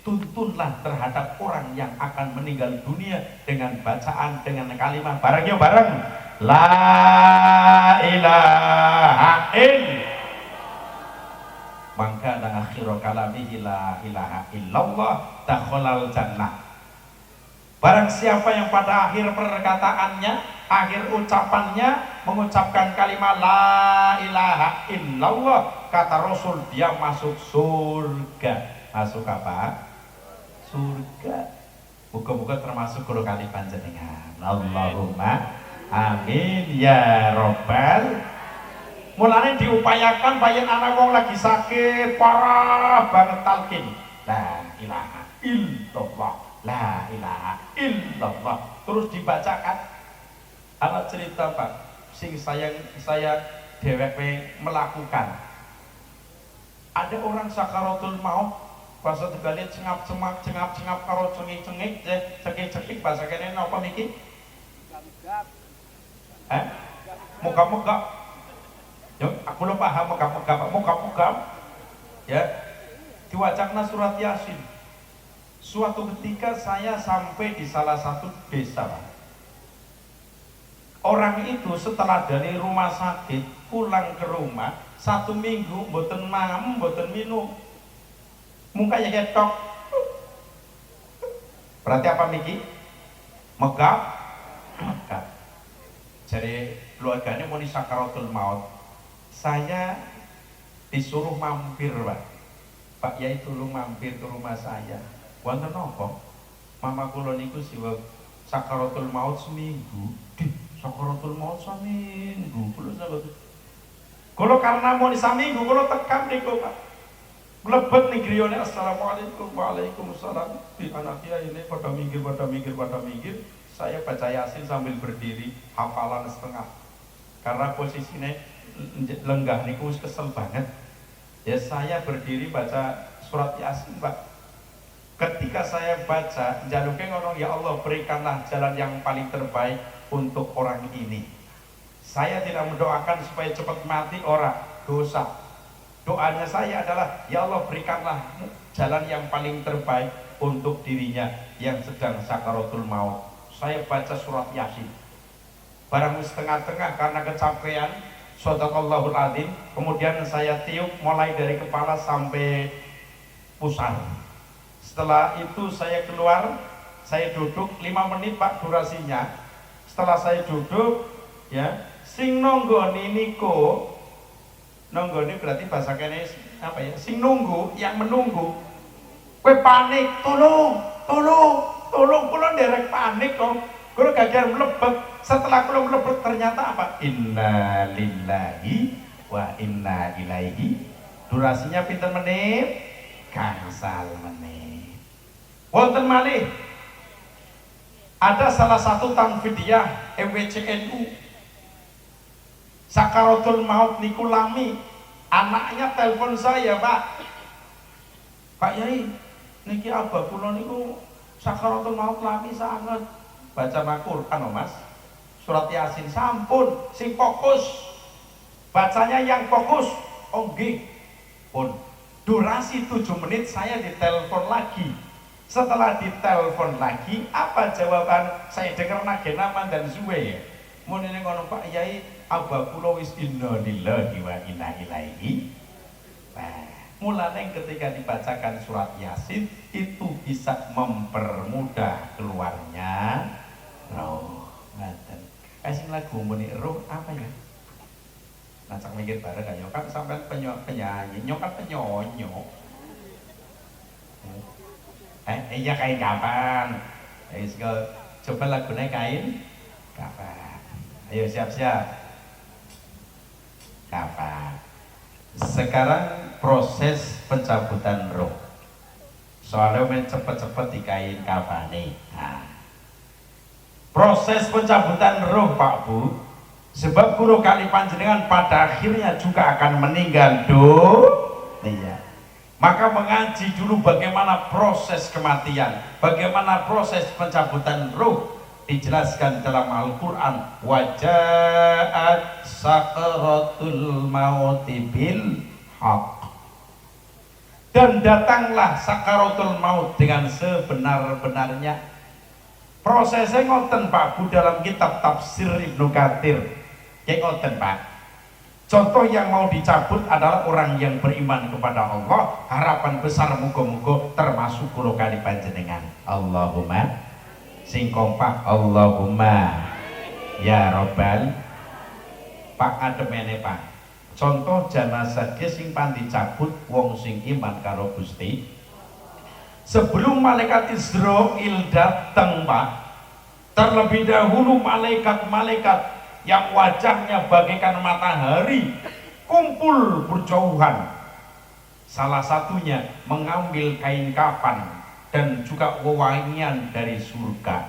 Tuntunlah terhadap orang yang akan meninggal dunia dengan bacaan, dengan kalimat bareng la ilaha illallah. Maka akhiru kalamihi la ilaha illallah dakhalal jannah. Barang siapa yang pada akhir perkataannya, akhir ucapannya mengucapkan kalimat la ilaha illallah, kata Rasul, dia masuk surga. Masuk apa? Surga. Muga-muga termasuk kulo kali panjenengan. Allahumma amin ya robbal. Mulane diupayakan bayan anak wong lagi sakit parah banget talqin la ilaha illallah, la ilaha illallah, terus dibacakan. Anak cerita Pak, sing saya dewek melakukan. Ada orang sakaratul maut, bahasa Tegalit cengap karo cengik cekik bahasa kene napa niki? Muka-muka. Yo, aku lupa paham muka-muka. Ya. Diwacakna surat Yasin. Suatu ketika saya sampai di salah satu desa, Pak. Orang itu setelah dari rumah sakit pulang ke rumah 1 minggu mboten mangan, mboten minum. Mukanya ketok. Berarti apa niki? Megap. Jadi keluarganya mau sakaratul maut. Saya disuruh mampir, Pak. Pak Yai tolong mampir ke rumah saya. Wonten napa? Mama kula niku siwa sakaratul maut seminggu. Sakaratul maut seminggu. Kula karena mau seminggu kula tekan niku, Pak. Mlebet ning griyane assalamualaikum waalaikumsalam. Di anak ini pada minggir. Saya baca Yasin sambil berdiri, hafalan setengah. Karena posisinya lenggah niku kesel banget. Ya saya berdiri baca surat Yasin, Pak. Ketika saya baca, jaluknya ngomong, ya Allah berikanlah jalan yang paling terbaik untuk orang ini. Saya tidak mendoakan supaya cepat mati orang dosa. Doanya saya adalah, ya Allah berikanlah jalan yang paling terbaik untuk dirinya yang sedang sakaratul maut. Saya baca surat Yasin. Barang setengah-tengah karena kecapean, Shadaqallahul Adzim, kemudian saya tiup mulai dari kepala sampai pusar. Setelah itu saya keluar, saya duduk 5 menit Pak durasinya. Setelah saya duduk, ya, sing nonggoni niku, nonggoni berarti bahasa kene apa ya? Sing nunggu, yang menunggu. Kowe panik, tolong, kula nderek panik kok. Kula gagal mlebet. Setelah kula mlebet ternyata apa? Inna lillahi wa inna ilaihi. Durasinya pinten menit? Gangsal menit. Wonten malih ada salah satu tanfidiyah MWCNU sakaratul maut niku lami, anaknya telepon saya, Pak Yai niki abah kula niku sakaratul maut lami sangat baca Al-Qur'an Mas, surat Yasin sampun sing fokus bacanya yang fokus. Oh nggih pun durasi 7 menit saya ditelepon lagi. Setelah ditelepon lagi, apa jawaban? Saya dengar nage nama dan suwe ya. Mun ini ngono Pak Yai, abah kula wis inna lillahi wa inna ilaihi. Nah, mulane ketika dibacakan surat Yasin itu bisa mempermudah keluarnya roh. Ngaten. Sing lagu muni roh apa ya? Nacak mikir bareng kan kan sampai penyanyi, kan penyonyo. Iya kain kapan? Coba lagunya kain kapan? Ayo siap-siap. Kapan? Sekarang proses pencabutan roh. Soalnya main cepet-cepet di kain kapan nih. Nah. Proses pencabutan roh Pak Bu. Sebab guru kali panjenengan pada akhirnya juga akan meninggal dunia. Maka mengaji dulu bagaimana proses kematian, bagaimana proses pencabutan ruh, dijelaskan dalam Al-Quran. Waja'at sakaratul mauti bil haq. Dan datanglah sakaratul maut dengan sebenar-benarnya. Prosesnya ngoten Pak Bu dalam kitab tafsir Ibnu Katsir. Kayak ngoten Pak. Contoh yang mau dicabut adalah orang yang beriman kepada Allah. Harapan besar muga-muga termasuk kula kali panjenengan. Allahumma sing kompak Allahumma ya robbal. Pak ademene Pak. Contoh jenazah sing pan dicabut wong sing iman karo Gusti. Sebelum malaikat Israil datang Pak, terlebih dahulu malaikat-malaikat yang wajahnya bagaikan matahari kumpul berjauhan. Salah satunya mengambil kain kafan dan juga wewangian dari surga.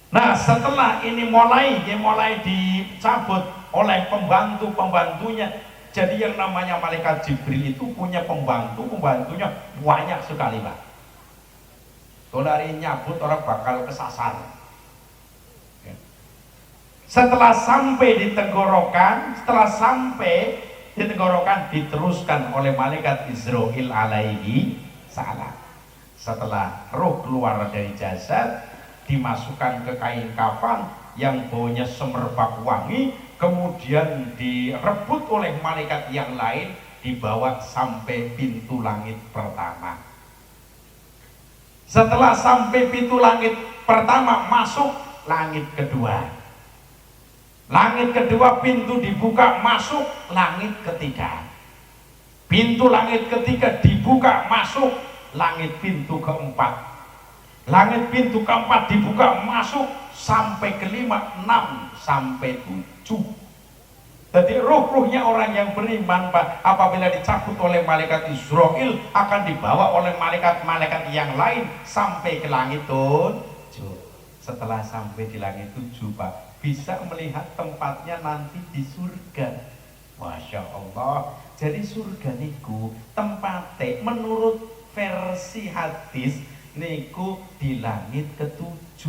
Nah setelah ini mulai dicabut oleh pembantu-pembantunya. Jadi yang namanya malaikat Jibril itu punya pembantunya banyak sekali Pak. Kalau hari nyabut orang bakal kesasar. Setelah sampai di tenggorokan, diteruskan oleh malaikat Israil alaihi salam. Setelah roh keluar dari jasad, dimasukkan ke kain kafan yang baunya semerbak wangi, kemudian direbut oleh malaikat yang lain, dibawa sampai pintu langit pertama. Setelah sampai pintu langit pertama, masuk langit kedua. Langit kedua pintu dibuka, masuk langit ketiga. Pintu langit ketiga dibuka, masuk langit pintu keempat. Langit pintu keempat dibuka, masuk sampai kelima, 6 sampai 7. Jadi ruh-ruhnya orang yang beriman Pak, apabila dicabut oleh malaikat Israil akan dibawa oleh malaikat-malaikat yang lain sampai ke langit 7. Setelah sampai di langit 7 Pak, bisa melihat tempatnya nanti di surga. Masya Allah. Jadi surga niku tempatnya menurut versi hadis niku di langit ke-7.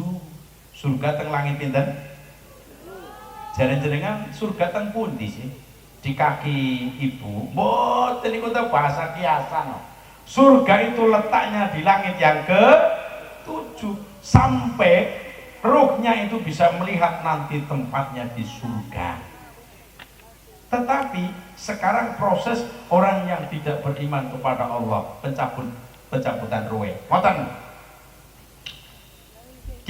Surga teng langit pinten? Jenengan surga teng pundi sih? Di kaki ibu. Mboten niku teh bahasa kiasan. Surga itu letaknya di langit yang ke-7 sampai ruhnya itu bisa melihat nanti tempatnya di surga. Tetapi sekarang proses orang yang tidak beriman kepada Allah, pencabutan ruh. Ngoten.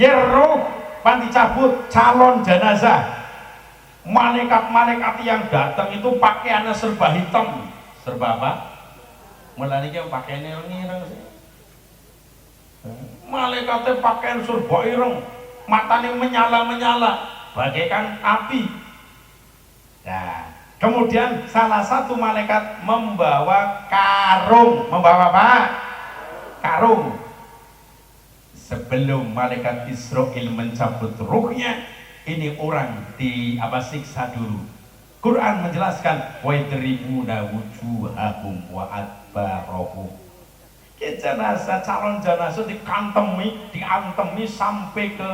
Roh pan dicabut calon jenazah. Malaikat-malaikat yang datang itu pakaiannya serba hitam. Serba apa? Mulane iki pakaiannya ireng-ireng sih. Malaikatnya pakaian serba ireng. Matanya menyala-menyala bagaikan api. Nah, kemudian salah satu malaikat membawa karung. Membawa apa? Karung. Sebelum malaikat Israil mencabut ruhnya, ini orang siksa dulu. Quran menjelaskan wa yadribuna wujuhahum wa adbarahum. jenazah, calon jenazah diantemi sampai ke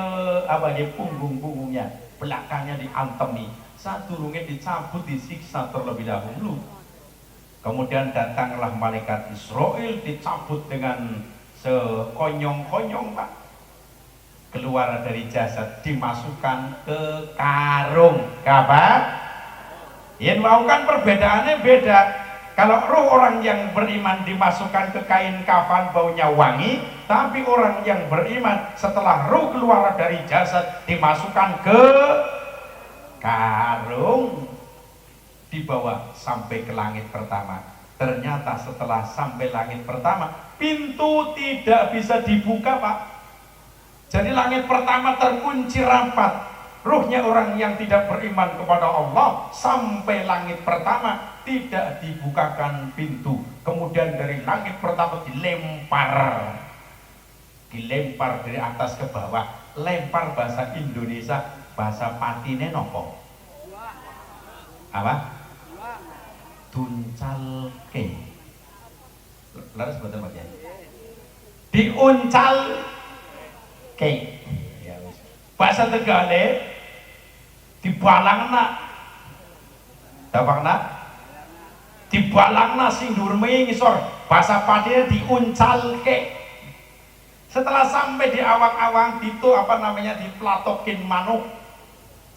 apa ya, punggungnya, belakangnya diantemi, sadurunge dicabut disiksa terlebih dahulu. Kemudian datanglah malaikat Israel, dicabut dengan sekonyong-konyong Pak, keluar dari jasad, dimasukkan ke karung kabar. Yen mau kan perbedaannya beda. Kalau roh orang yang beriman dimasukkan ke kain kafan baunya wangi, tapi orang yang beriman setelah roh keluar dari jasad dimasukkan ke karung, dibawa sampai ke langit pertama. Ternyata setelah sampai langit pertama, pintu tidak bisa dibuka Pak. Jadi langit pertama terkunci rapat. Ruhnya orang yang tidak beriman kepada Allah sampai langit pertama tidak dibukakan pintu. Kemudian dari langit pertama dilempar dari atas ke bawah. Lempar bahasa Indonesia, bahasa patine nopo? Apa? Tuncalke. Laras betul Pak Kiai. Diuncalke. Ya wis. Bahasa Tegale dibalangna. Dapakna? Dibalangna sing dhuwur ngisor. Bahasa patine diuncalke. Setelah sampai di awang-awang itu apa namanya, diplatokin manuk.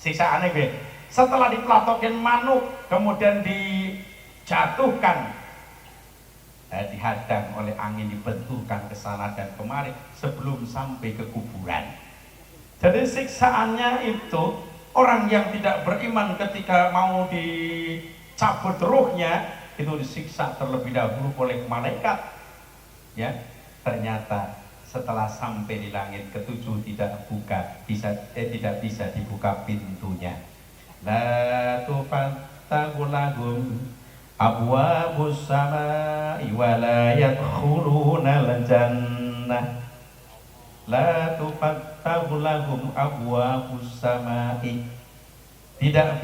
Siksaane nggih. Setelah diplatokin manuk, kemudian dijatuhkan, dihadang oleh angin, dibenturkan ke sana dan kemari sebelum sampai ke kuburan. Jadi siksaannya itu, orang yang tidak beriman ketika mau dicabut ruhnya itu disiksa terlebih dahulu oleh malaikat. Ya, ternyata setelah sampai di langit ketujuh tidak bisa dibuka pintunya. La tufattahu lahum abwabus samai wa la yadkhuluna al-jannah. La tufattahu lahum abwabus samai. Tidak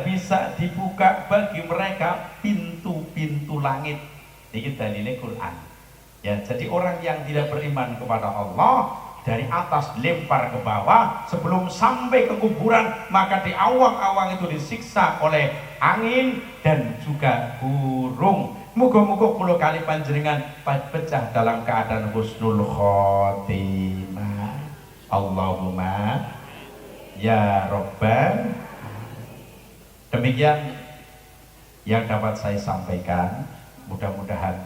bisa dibuka bagi mereka pintu-pintu langit. Ini dalilnya Quran. Ya, jadi orang yang tidak beriman kepada Allah dari atas dilempar ke bawah, sebelum sampai ke kuburan maka di awang-awang itu disiksa oleh angin dan juga burung. Muga-muga kula kali panjenengan pecah dalam keadaan husnul khotimah. Allahumma ya Rabbal. Demikian yang dapat saya sampaikan, mudah-mudahan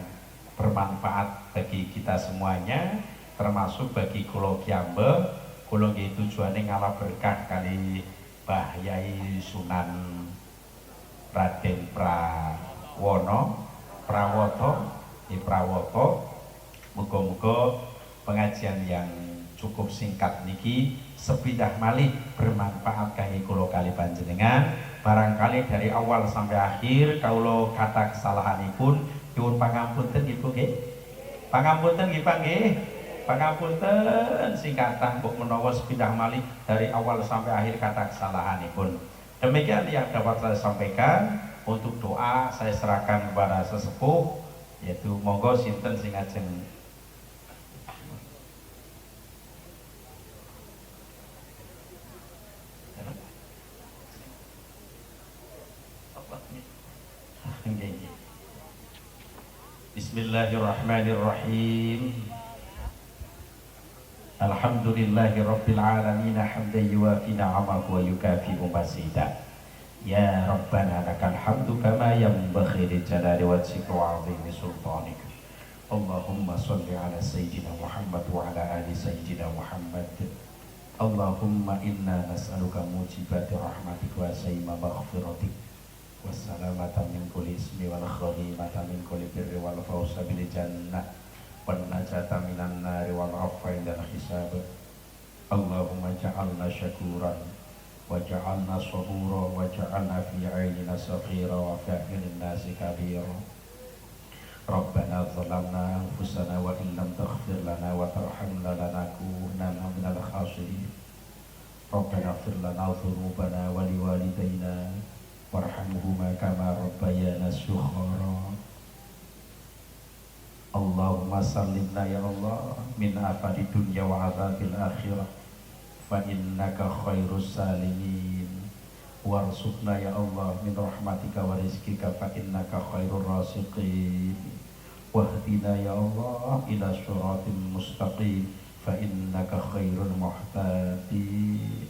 bermanfaat bagi kita semuanya, termasuk bagi kulo Kyambe. Kulo nggih tujuane ngalah berkah kali Mbah Yai Sunan Raden Prawoto. Muga-muga pengajian yang cukup singkat niki sepindah malih bermanfaat kangge kulo kali panjenengan. Barangkali dari awal sampai akhir kaulo kata kesalahanipun nyuwun pangapunten Ibu nggih. Pangapunten nggih Pak nggih. Pangapunten sing kathah mbok menawa sepindah malih dari awal sampai akhir kata kesalahanipun. Demikian yang dapat saya sampaikan. Untuk doa saya serahkan kepada sesepuh, yaitu monggo sinten sing ajeng. Bismillahirrahmanirrahim. Alhamdulillahi rabbil alamin hamdan yuwafi ni'amahu wa yukafi'u mazida. Ya Rabbana lakal hamdu kama yanbaghi li jalali wajhika wa 'azimi sultanik. Allahumma shalli ala sayyidina Muhammad wa ala ali sayyidina Muhammad. Allahumma inna nas'aluka mujibati rahmatika wa sayma maghfiratik wassalamata min kulli ismi wal khalimata min kulli birri wal fawza bil jannah wan najata minan nari wal afwa indal hisab. Allahumma ja'alna syakuran wa ja'alna sabura wa ja'alna fi 'ainina saghira wa fi 'ayunin nasi kabira. Rabbana zalamna anfusana wa in lam taghfir lana wa tarhamna lanakunanna minal khasirin. Rabbana ighfir lana dhunubana wa liwalidayna warhamhuma kama rabbayana shighara. Allahumma sallimna ya Allah min afati dunya wa adzabil akhirah fa innaka khairus salimin warzuqna ya Allah min rahmatika wa rizkika fa innaka khairur raziqin wahdina ya Allah ila siratal mustaqim fa innaka khairul muhtadin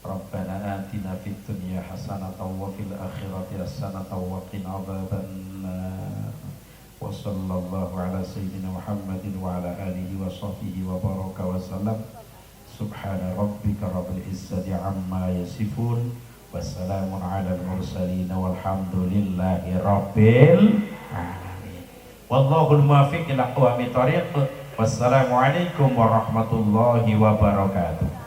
Rabbana atina fid dunya hasanatan wa fil akhirati hasanatan wa qina adzabannar wa sallallahu ala sayyidina Muhammadin wa ala alihi wa sahbihi wa baraka wa sallam subhana rabbika rabbil izzati amma yasifun wassalamun ala al-mursalin walhamdulillahi rabbil alamin wallahul muwaffiq ila aqwamit thoriq wassalamu alaikum warahmatullahi wabarakatuh.